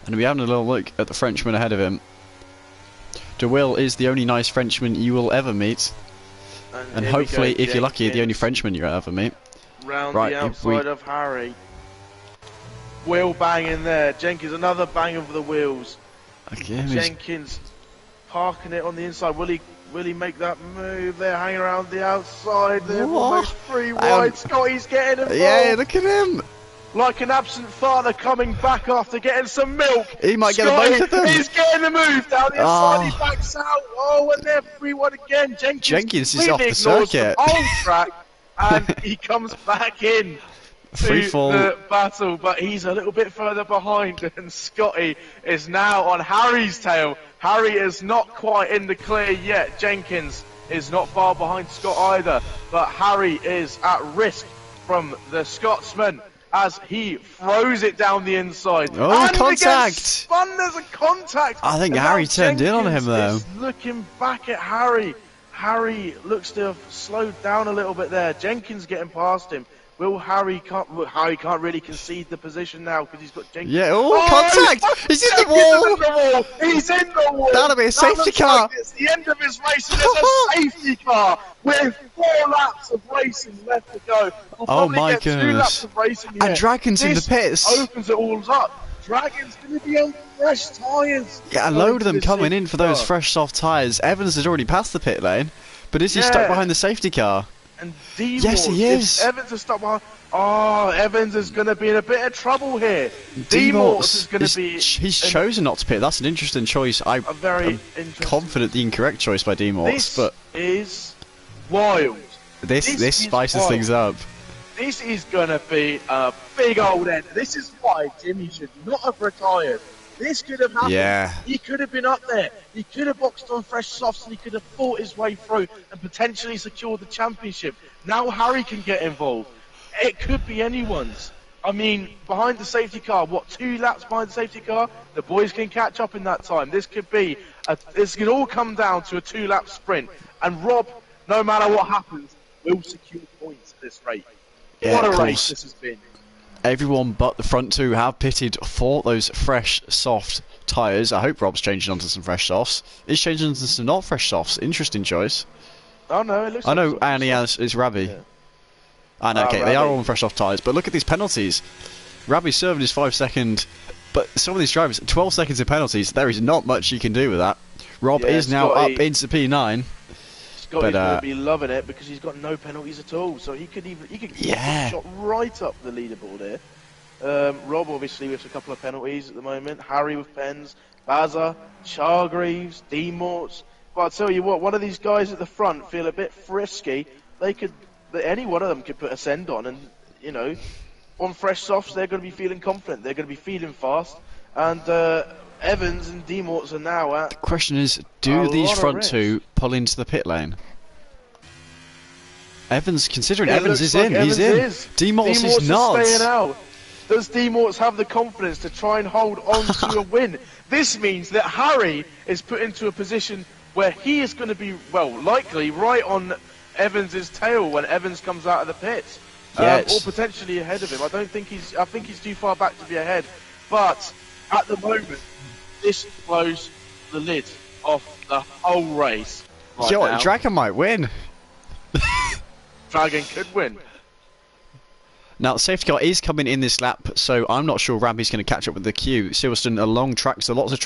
And we're having a little look at the Frenchman ahead of him. DeWitt is the only nice Frenchman you will ever meet. And hopefully, if you're lucky, the only Frenchman you'll ever meet. Round the outside of Harry. Wheel bang in there. Jenkins, another bang of the wheels. Okay, Jenkins parking it on the inside. Will he make that move there? Hanging around the outside there. Almost 3 wide. Scotty's getting involved. Yeah, look at him. Like an absent father coming back after getting some milk. He might get the both of them. He's getting the move down the inside. He backs out. Oh, and they're 3-1 again. Jenkins is off the circuit. Old track, and he comes back in. Free fall. The battle, but he's a little bit further behind, and Scotty is now on Harry's tail. Harry is not quite in the clear yet. Jenkins is not far behind Scott either, but Harry is at risk from the Scotsman as he throws it down the inside. Oh, and contact! Spun, there's a contact. I think Harry turned in on him though. Looking back at Harry. Harry looks to have slowed down a little bit there. Jenkins getting past him. Harry can't really concede the position now because he's got Jenkins. Yeah, contact! He's in the wall! He's in the wall! That'll be a safety car! Like it's the end of his race and there's a safety car with 4 laps of racing left to go. We'll my get goodness. 2 laps of racing here. And Dragon's in the pits! Opens it all up. Dragon's going to be on fresh tyres. Yeah, a load of them coming in for those fresh soft tyres. Evans has already passed the pit lane, but is he stuck behind the safety car? And D-Ward, yes, he is. Evans is stuck behind. Oh, Evans is going to be in a bit of trouble here. D-Ward is going to be. He's chosen not to pit. That's an interesting choice. I'm confident the incorrect choice by D-Morts, but is wild. This spices things up. This is going to be a big old end. This is why Jimmy should not have retired. This could have happened. Yeah. He could have been up there. He could have boxed on fresh softs and he could have fought his way through and potentially secured the championship. Now Harry can get involved. It could be anyone's. I mean, behind the safety car, 2 laps behind the safety car? The boys can catch up in that time. This could be, this can all come down to a 2-lap sprint. And Rob, no matter what happens, will secure points at this rate. Yeah, what a race this has been. Everyone but the front 2 have pitted for those fresh, soft tyres. I hope Rob's changing onto some fresh softs. He's changing onto some not fresh softs. Interesting choice. Oh no, it looks I know, and he has, it's Rabbi. Yeah. I know, okay, they are all on fresh soft tyres, but look at these penalties. Rabbi's serving his 5-second, but some of these drivers, 12 seconds of penalties, there is not much you can do with that. Rob is now up into P9. Scotty's going to be loving it because he's got no penalties at all, so he could get a shot right up the leaderboard here. Rob obviously with a couple of penalties at the moment. Harry with pens, Bazza, Chargreaves, D-Morts. But I'll tell you what, one of these guys at the front feel a bit frisky. Any one of them could put a send on, and you know, on fresh softs they're going to be feeling confident. They're going to be feeling fast, and Evans and D-Morts are now at. The question is, do these front two pull into the pit lane? Evans, considering Evans is in, he's in. D-Morts is not. Staying out. Does D-Morts have the confidence to try and hold on to a win? This means that Harry is put into a position where he is going to be, well, likely right on Evans' tail when Evans comes out of the pits. Or potentially ahead of him. I think he's too far back to be ahead. But at the moment, this blows the lid off the whole race. Dragon might win. Dragon could win. Now, the safety car is coming in this lap, so I'm not sure Rampy's going to catch up with the queue. Silverstone, a long track, so lots of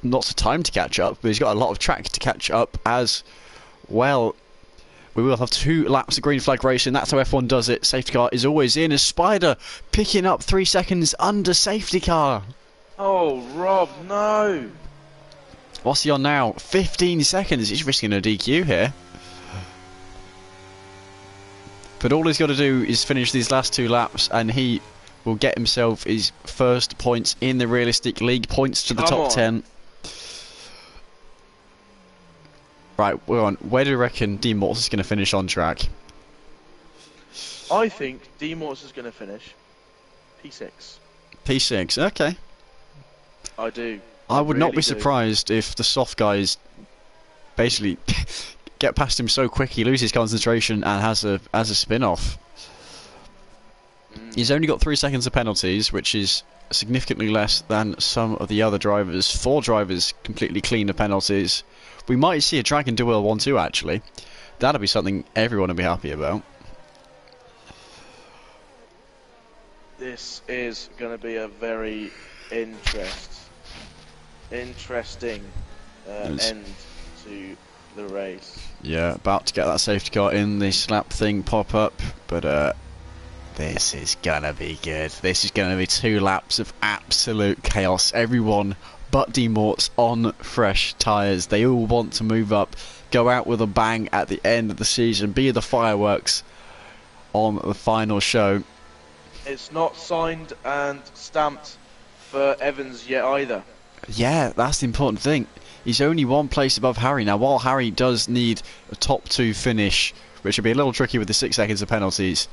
lots of time to catch up, but he's got a lot of track to catch up as well. We will have 2 laps of green flag racing. That's how F1 does it. Safety car is always in. A Spider picking up 3 seconds under safety car. Oh, Rob, no. What's he on now? 15 seconds. He's risking a DQ here. But all he's got to do is finish these last 2 laps and he will get himself his first points in the realistic league, points to the top 10. Right, we're on. Where do you reckon D-Morts is going to finish on track? I think D-Morts is going to finish P6. P6, okay. I do. I would not be surprised if the soft guys basically get past him so quick he loses concentration and has a spin-off. He's only got 3 seconds of penalties, which is significantly less than some of the other drivers. 4 drivers completely clean of penalties. We might see a Dragon Duel 1-2 actually. That'll be something everyone will be happy about. This is going to be a very interesting end to the race. Yeah, about to get that safety car in, this lap thing pop up, but this is gonna be good. This is gonna be 2 laps of absolute chaos. Everyone but D-Morts on fresh tyres. They all want to move up, go out with a bang at the end of the season, be the fireworks on the final show. It's not signed and stamped for Evans yet either. Yeah, that's the important thing. He's only 1 place above Harry. Now, while Harry does need a top 2 finish, which will be a little tricky with the 6 seconds of penalties,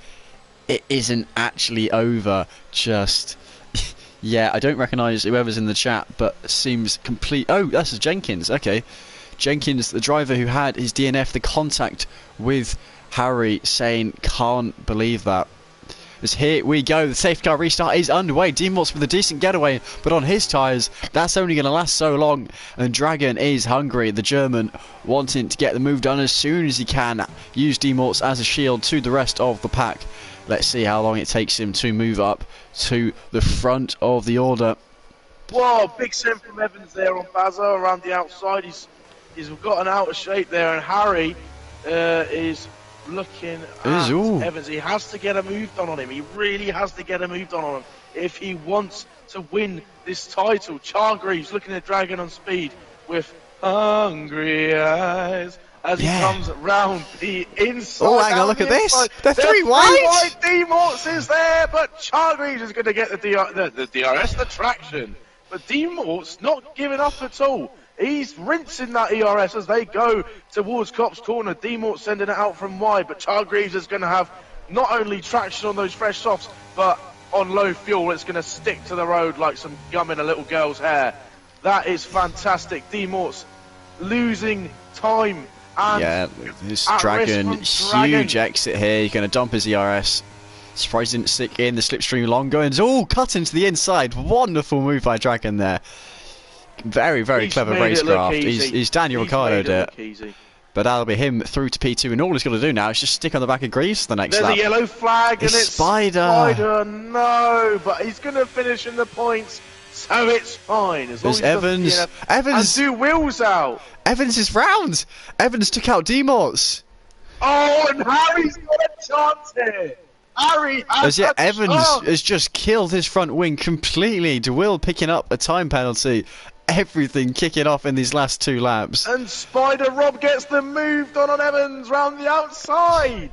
it isn't actually over just... Yeah, I don't recognise whoever's in the chat, but seems complete... Oh, that's Jenkins, okay. Jenkins, the driver who had his DNF, the contact with Harry, saying, can't believe that. As here we go, the safety car restart is underway. D-Morts with a decent getaway, but on his tyres, that's only going to last so long. And Dragon is hungry, the German, wanting to get the move done as soon as he can. Use D-Morts as a shield to the rest of the pack. Let's see how long it takes him to move up to the front of the order. Whoa, big send from Evans there on Bazza around the outside. He's gotten out of shape there, and Harry is looking at Evans. He has to get a move done on him. He really has to get a move done on him if he wants to win this title. Chargreaves looking at Dragon on speed with hungry eyes as he comes round the inside. Oh, hang on, look at this. They're 3 wide. D-Morts is there, but Chargreaves is going to get the DRS, the traction. But D-Morts not giving up at all. He's rinsing that ERS as they go towards Copse Corner. D-Morts sending it out from wide, but Chargreaves is going to have not only traction on those fresh softs, but on low fuel, it's going to stick to the road like some gum in a little girl's hair. That is fantastic. D-Morts losing time. And yeah, this Dragon, huge exit here. He's going to dump his ERS. Surprised he didn't stick in the slipstream long goings. Oh, cut into the inside. Wonderful move by Dragon there. Very, very clever racecraft. He's Daniel Ricciardo it. But that'll be him through to P2, and all he's got to do now is just stick on the back of Greaves for the next lap. There's a yellow flag, and it's Spider. No, but he's going to finish in the points, so it's fine. As long as Evans. and do wheels out. Evans is round. Evans took out Demorts. Oh, and Harry's got a chance here. Harry has As yet, a Evans chance. has just killed his front wing completely. DeWill picking up a time penalty. Everything kicking off in these last 2 laps. And Spider Rob gets the move done on Evans round the outside.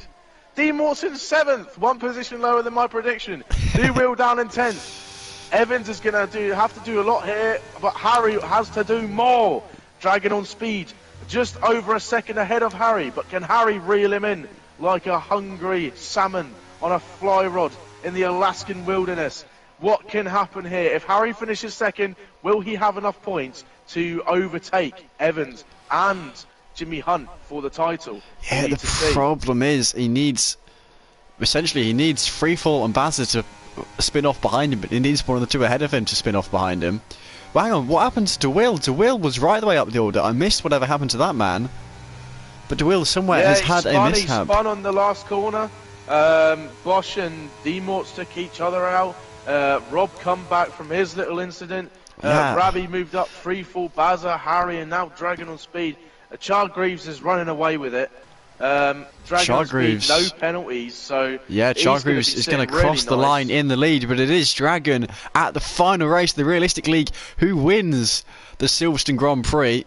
D Morton 7th, 1 position lower than my prediction. DeWill down in 10th. Evans is going to have to do a lot here, but Harry has to do more. Dragon on speed, just over a second ahead of Harry, but can Harry reel him in like a hungry salmon on a fly rod in the Alaskan wilderness? What can happen here? If Harry finishes second, will he have enough points to overtake Evans and Jimmy Hunt for the title? Yeah, the problem is he needs Freefall and Bazza to spin off behind him, but he needs one of the 2 ahead of him to spin off behind him. Well, hang on, what happened to DeWill? DeWill was right the way up the order. I missed whatever happened to that man. But DeWill somewhere has had a mishap. He spun on the last corner. Bosch and Demorts took each other out. Rob come back from his little incident. Ravi moved up, Freefall, Bazza, Harry, and now Dragon on speed. Chargreaves is running away with it. Dragon on speed, no penalties, so yeah, Chargreaves is going to cross the line in the lead, but it is Dragon at the final race of the Realistic League who wins the Silverstone Grand Prix.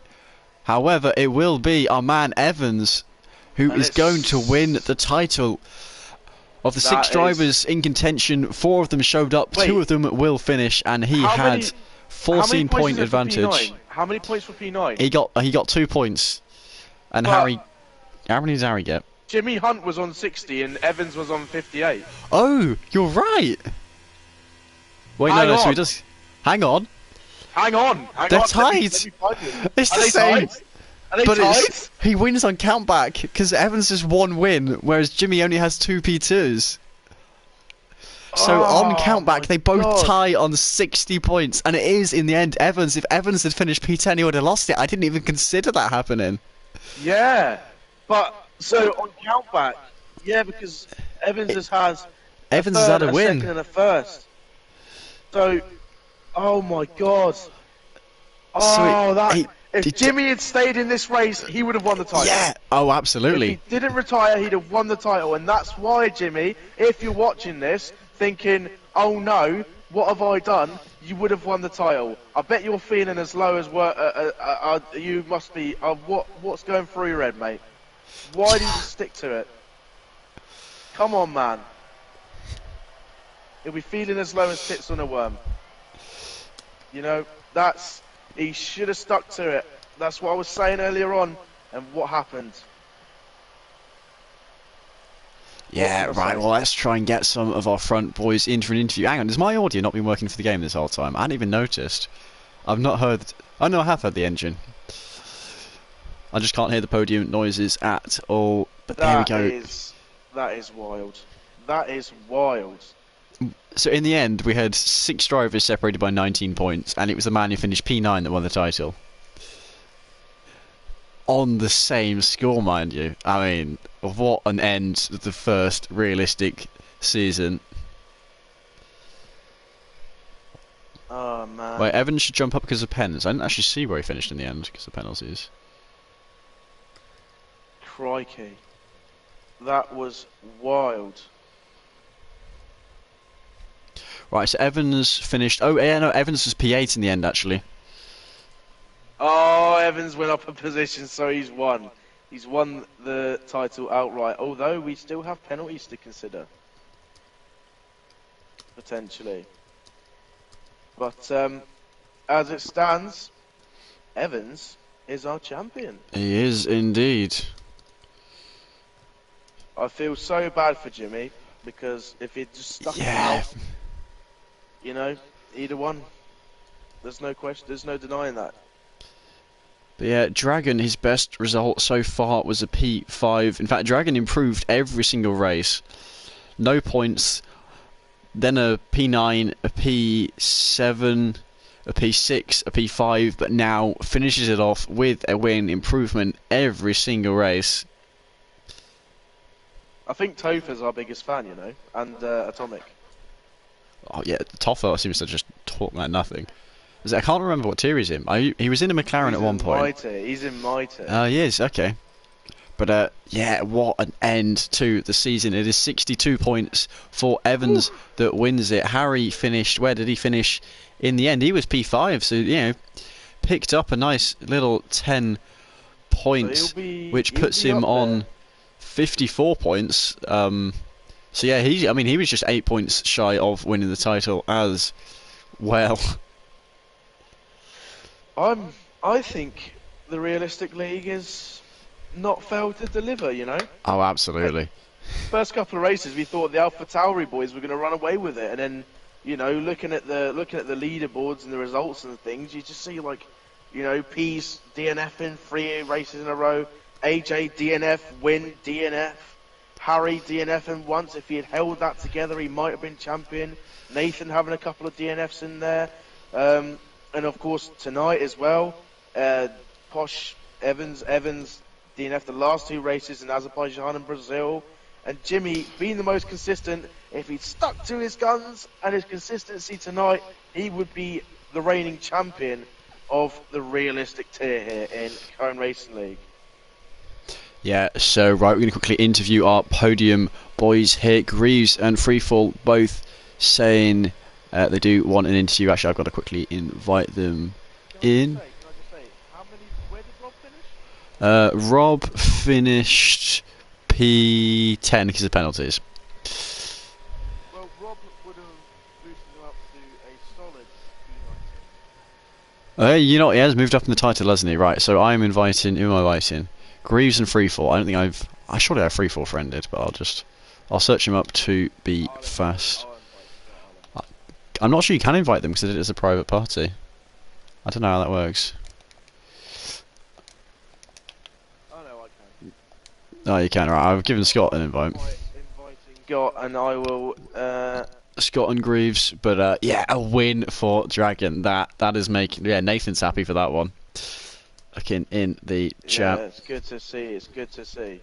However, it will be our man Evans who is going to win the title. Of the 6 drivers in contention, 4 of them showed up, 2 of them will finish, and he had 14-point advantage. How many points for P9? He got 2 points, and Harry. How many does Harry get? Jimmy Hunt was on 60 and Evans was on 58. Oh, you're right. Wait, no, so he does. Hang on. They're tied. It's the same. But he wins on countback because Evans has 1 win, whereas Jimmy only has 2 P2s. So on countback, they both tie on 60 points, and it is in the end Evans. If Evans had finished P10, he would have lost it. I didn't even consider that happening. Yeah, but so on countback, yeah, because Evans has had a win, second, and a first. So, oh my God. If Jimmy had stayed in this race, he would have won the title. Yeah. Oh, absolutely. If he didn't retire, he'd have won the title, and that's why, Jimmy, if you're watching this, thinking, "Oh no, what have I done?" You would have won the title. I bet you're feeling as low as you must be. What's going through your head, mate? Why did you stick to it? Come on, man. You'll be feeling as low as tits on a worm. You know, he should have stuck to it. That's what I was saying earlier on, and what happened. Yeah, right, well, let's try and get some of our front boys in for an interview. Hang on, has my audio not been working for the game this whole time? I hadn't even noticed. I've not heard... Oh, no, I have heard the engine. I just can't hear the podium noises at all. But there we go. That is wild. That is wild. So in the end, we had 6 drivers separated by 19 points, and it was the man who finished P9 that won the title. On the same score, mind you. I mean, what an end to the first realistic season. Oh, man. Wait, Evans should jump up because of pens. I didn't actually see where he finished in the end because of penalties. Crikey. That was wild. Right, so Evans finished... Oh, yeah, no, Evans was P8 in the end, actually. Oh, Evans went up a position, so he's won. He's won the title outright, although we still have penalties to consider. Potentially. But, as it stands, Evans is our champion. He is indeed. I feel so bad for Jimmy, because if he'd just stuck it out, you know, he'd have won. There's no question, there's no denying that. But yeah, Dragon, his best result so far was a P5. In fact, Dragon improved every single race. No points. Then a P9, a P7, a P6, a P5, but now finishes it off with a win improvement every single race. I think Topher's our biggest fan, you know, and Atomic. Oh yeah, Toffer seems to just talk like nothing. I can't remember what tier he's in. He was in a McLaren at one point. He's in my tier. He is, okay. But yeah, what an end to the season. It is 62 points for Evans that wins it. Harry finished, where did he finish in the end? He was P5, so, you know, picked up a nice little 10 points, which puts him on 54 points. So yeah, he was just 8 points shy of winning the title as well. I think the realistic league is not failed to deliver, you know. Oh, absolutely. First couple of races, we thought the AlphaTauri boys were going to run away with it, and then, you know, looking at the leaderboards and the results and things, you just see, like, you know, P's DNFing 3 races in a row, AJ DNF, win DNF, Harry DNFing once. If he had held that together, he might have been champion. Nathan having a couple of DNFs in there, and of course tonight as well, Posh Evans DNF the last 2 races in Azerbaijan and Brazil, and Jimmy being the most consistent. If he'd stuck to his guns and his consistency tonight, he would be the reigning champion of the realistic tier here in Cone Racing League. Yeah, so right, we're going to quickly interview our podium boys here. Greaves and Freefall both saying they do want an interview. Actually, I've got to quickly invite them in. Where did Rob finish? Rob finished P10 because of penalties. Well, Rob would have boosted him up to a solid P19. You know, he has moved up in the title, hasn't he? Right, so I'm inviting. Who am I inviting? Greaves and Freefall. I don't think I surely have Freefall friended, but I'll search him up to be fast. I'm not sure you can invite them because it is a private party. I don't know how that works. Oh no, I can. Oh, you can. Right, I've given Scott an invite. Inviting Scott, and I will. Scott and Greaves, but yeah, a win for Dragon. That is making. Yeah, Nathan's happy for that one. Looking in the chat. Yeah, it's good to see. It's good to see.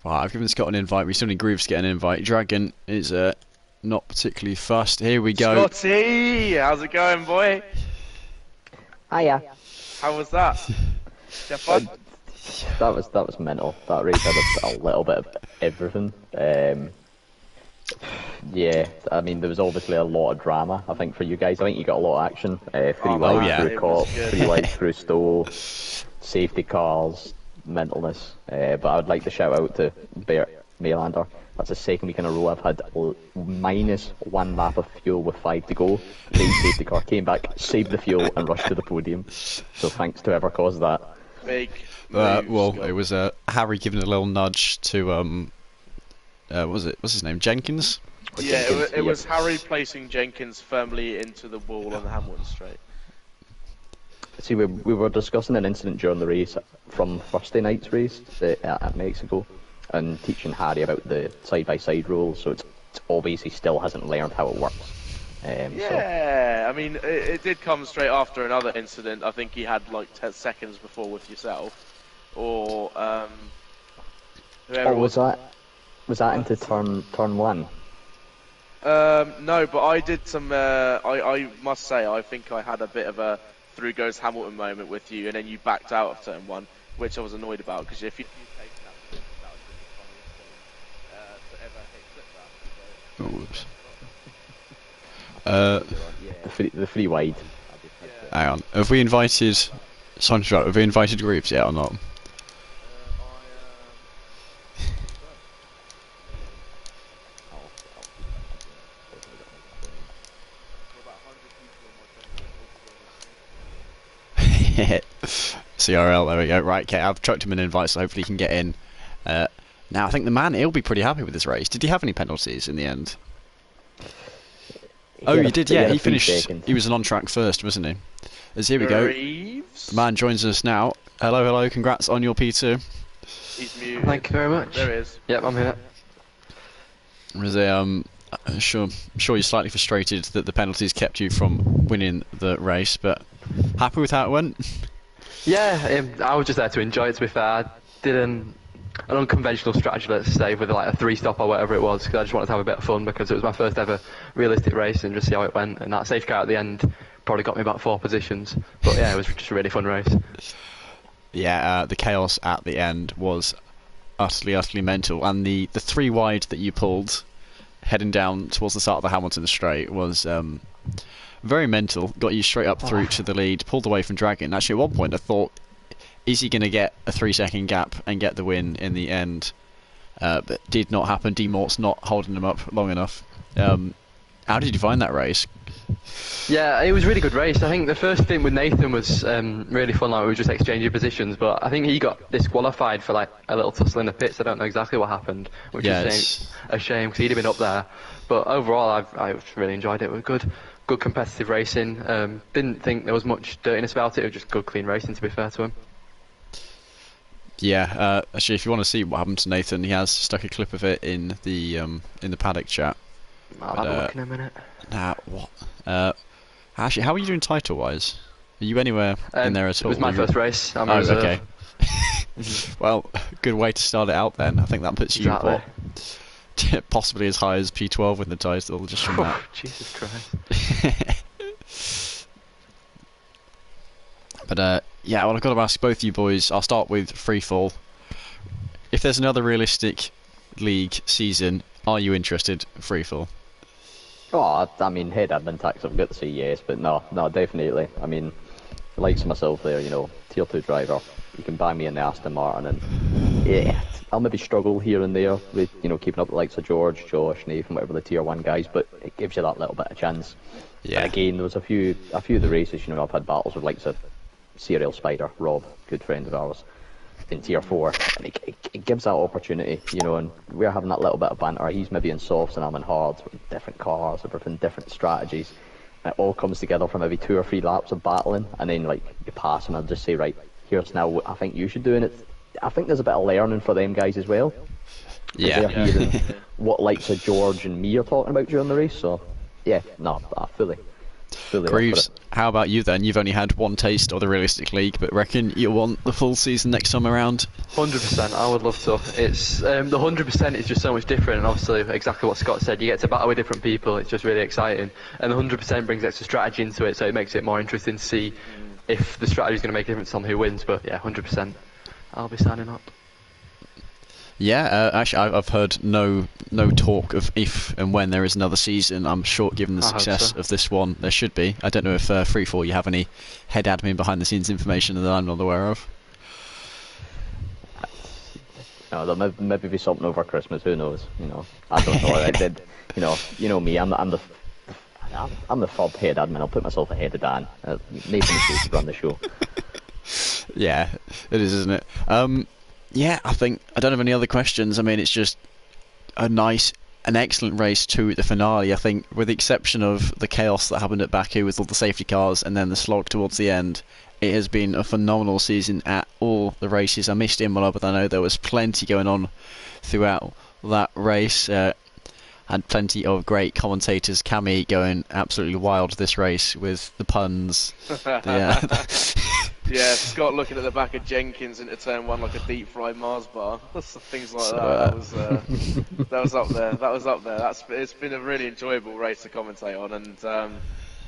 Right, I've given Scott an invite. We still need Greaves to get an invite. Dragon is not particularly fast. Here we go. Scotty, how's it going, boy? Hiya. How was that? Did you have fun? That was mental. That race had a little bit of everything. Yeah, I mean there was obviously a lot of drama. I think for you guys, I think you got a lot of action. 3 wides yeah. through Cop, 3 wides through Stowe, safety cars, mentalness. But I would like to shout out to Bert Maylander. That's the second week in a row I've had minus 1 lap of fuel with 5 to go. The safety car came back, saved the fuel, and rushed to the podium. So thanks to whoever caused that. Big. Well, it was Harry giving a little nudge to what's his name? Jenkins? Yeah, it was Harry placing Jenkins firmly into the wall on the Hamilton straight. See, we were discussing an incident during the race from Thursday night's race at Mexico, and teaching Harry about the side-by-side rule, so it's obvious he still hasn't learned how it works. Yeah, I mean, it did come straight after another incident. I think he had like 10 seconds before with yourself, or whoever. Oh, was that into turn 1? No, but I did some. I must say, I think I had a bit of a through goes Hamilton moment with you, and then you backed out of turn 1, which I was annoyed about because if you taken that would have been the funniest thing to ever hit clip that. The free wide. Hang on. Have we invited? Have we invited Greaves yet or not? CRL, there we go. Right, okay, I've chucked him an invite, so hopefully he can get in. Now, I think the man, he'll be pretty happy with this race. Did he have any penalties in the end? He did, yeah. He finished. Seconds. He was an on-track first, wasn't he? As here we go. The man joins us now. Hello. Congrats on your P2. He's muted. Thank you very much. There he is. Yep, I'm here. I'm sure you're slightly frustrated that the penalties kept you from winning the race, but happy with how it went? Yeah, I was just there to enjoy it, to be fair. I did an unconventional strategy, let's say, with like a 3-stop or whatever it was, because I just wanted to have a bit of fun, because it was my first ever realistic race and just see how it went. And that safety car at the end probably got me about 4 positions. But yeah, it was just a really fun race. Yeah, the chaos at the end was utterly mental, and the 3 wide that you pulled heading down towards the start of the Hamilton straight was very mental. Got you straight up through to the lead, pulled away from Dragon. Actually, at one point I thought, is he going to get a 3-second gap and get the win in the end? But did not happen. D-Mort's not holding him up long enough. How did you find that race? Yeah, it was a really good race. I think the first thing with Nathan was really fun. Like, we were just exchanging positions, but I think he got disqualified for like a little tussle in the pits. I don't know exactly what happened, which is a shame because he'd have been up there. But overall, I really enjoyed it. It was good competitive racing. Didn't think there was much dirtiness about it. It was just good, clean racing, to be fair to him. Yeah, actually, if you want to see what happened to Nathan, he has stuck a clip of it in the paddock chat. I'll have a look in a minute. Nah, what? Actually, how are you doing title-wise? Are you anywhere in there at all? It was my first race. I'm oh, okay. Well, good way to start it out then. I think that puts you possibly as high as P12 in the title, just from that. Jesus Christ. But yeah, well, I've got to ask both you boys. I'll start with Freefall. If there's another realistic league season, are you interested in Freefall? Oh, I mean, head admin tax, I've got to say yes, but no, definitely. I mean, likes myself there, you know, tier 2 driver. You can buy me in the Aston Martin, and yeah, I'll maybe struggle here and there with, you know, keeping up the likes of George, Josh, Nathan, whatever the tier 1 guys, but it gives you that little bit of chance. Yeah. And again, there was a few of the races, you know, I've had battles with likes of Serial Spider, Rob, good friend of ours, in tier 4, and it gives that opportunity, you know, and we're having that little bit of banter. He's maybe in softs and I'm in hards, with different cars, everything, different strategies, and it all comes together from maybe 2 or 3 laps of battling, and then like you pass him and just say, right, here's now what I think you should do, and I think there's a bit of learning for them guys as well. Yeah. They're hearing what likes of George and me are talking about during the race, so yeah, no, fully. Greaves, how about you then? You've only had one taste of the realistic league, but reckon you'll want the full season next time around? 100%, I would love to. It's the 100% is just so much different, and obviously exactly what Scott said, you get to battle with different people, it's just really exciting, and the 100% brings extra strategy into it, so it makes it more interesting to see if the strategy is going to make a difference on who wins. But yeah, 100%, I'll be signing up. Yeah, actually, I've heard no talk of if and when there is another season. I'm sure, given the success of this one, there should be. I don't know if Freefall, you have any head admin behind the scenes information that I'm not aware of. No, there'll maybe be something over Christmas. Who knows? You know, I don't know. I did. You know me. I'm the third head admin. I'll put myself ahead of Dan. Nathan is to run the show. Yeah, it is, isn't it? Yeah, I think I don't have any other questions. I mean, it's just an excellent race to the finale. I think, with the exception of the chaos that happened at Baku with all the safety cars and then the slog towards the end, it has been a phenomenal season at all the races. I missed Imola, but I know there was plenty going on throughout that race. And plenty of great commentators. Cammy going absolutely wild this race with the puns. Yeah. Yeah, Scott looking at the back of Jenkins into turn 1 like a deep fried Mars bar. Things like that. That was up there. It's been a really enjoyable race to commentate on, and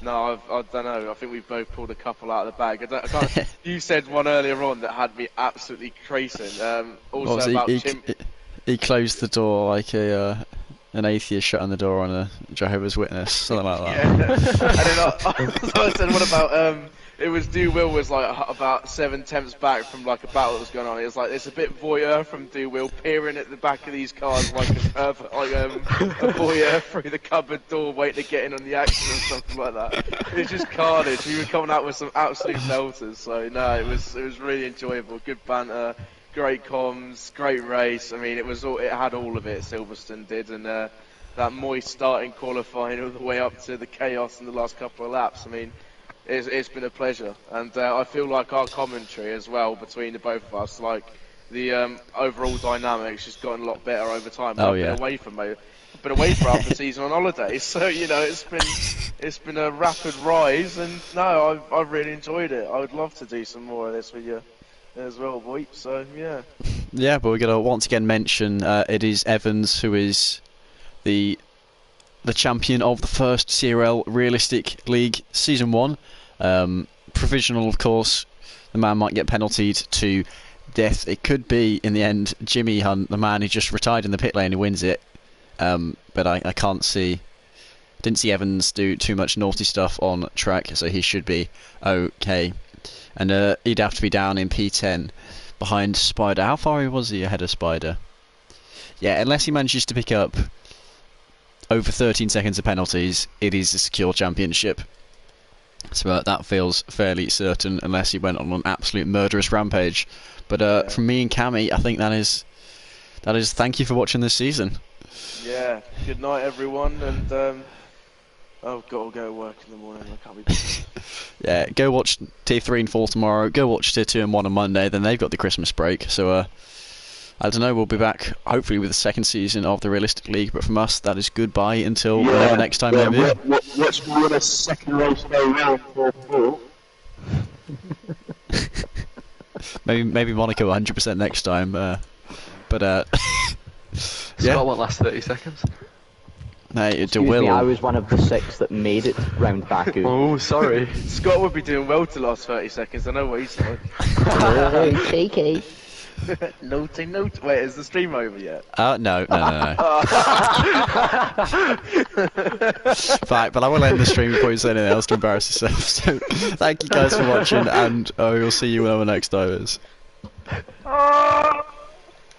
no, I don't know. I think we've both pulled a couple out of the bag. I can't, you said one earlier on that had me absolutely creasing. Also about he closed the door like an atheist shutting the door on a Jehovah's Witness, something like that. Yeah. And then I said, what about it was Do Will was like about 7 tenths back from like a battle that was going on. It was like it's a bit voyeur from Do Will peering at the back of these cars like a voyeur through the cupboard door waiting to get in on the action or something like that. It was just carnage. We were coming out with some absolute belters. So no, it was really enjoyable. Good banter, great comms, great race. I mean, it had all of it. Silverstone did, and that moist starting qualifying all the way up to the chaos in the last couple of laps. I mean, it's been a pleasure, and I feel like our commentary as well between the both of us, like the overall dynamics, just gotten a lot better over time. Oh, I've been away for half the season on holiday, so you know it's been a rapid rise, and no, I've really enjoyed it. I would love to do some more of this with you as well, boy. So yeah. Yeah, but we're gonna once again mention it is Evans who is the the champion of the first CRL Realistic League Season 1. Provisional, of course. The man might get penaltied to death. It could be, in the end, Jimmy Hunt, the man who just retired in the pit lane, who wins it. But I can't see... Didn't see Evans do too much naughty stuff on track, so he should be okay. And he'd have to be down in P10 behind Spider. How far was he ahead of Spider? Yeah, unless he manages to pick up over 13 seconds of penalties, it is a secure championship. So that feels fairly certain, unless he went on an absolute murderous rampage. But from me and Cammy, I think that is thank you for watching this season. Yeah, good night everyone, and I've got to go to work in the morning. I can't be. Yeah, go watch Tier 3 and 4 tomorrow. Go watch Tier 2 and 1 on Monday. Then they've got the Christmas break. So I don't know. We'll be back hopefully with the second season of the Realistic League. But from us, that is goodbye until whenever next time. Maybe. Watch me win a second race go round for 4. maybe Monaco 100% next time. But Scott won't last 30 seconds. Hey, Excuse me, I was one of the 6 that made it round Baku. Oh, sorry. Scott would be doing well to last 30 seconds. I know what he's like. Oh, cheeky. Naughty. Wait, is the stream over yet? No. Right, but I will end the stream before you say anything else to embarrass yourself. So, thank you guys for watching, and we'll see you whenever next time is.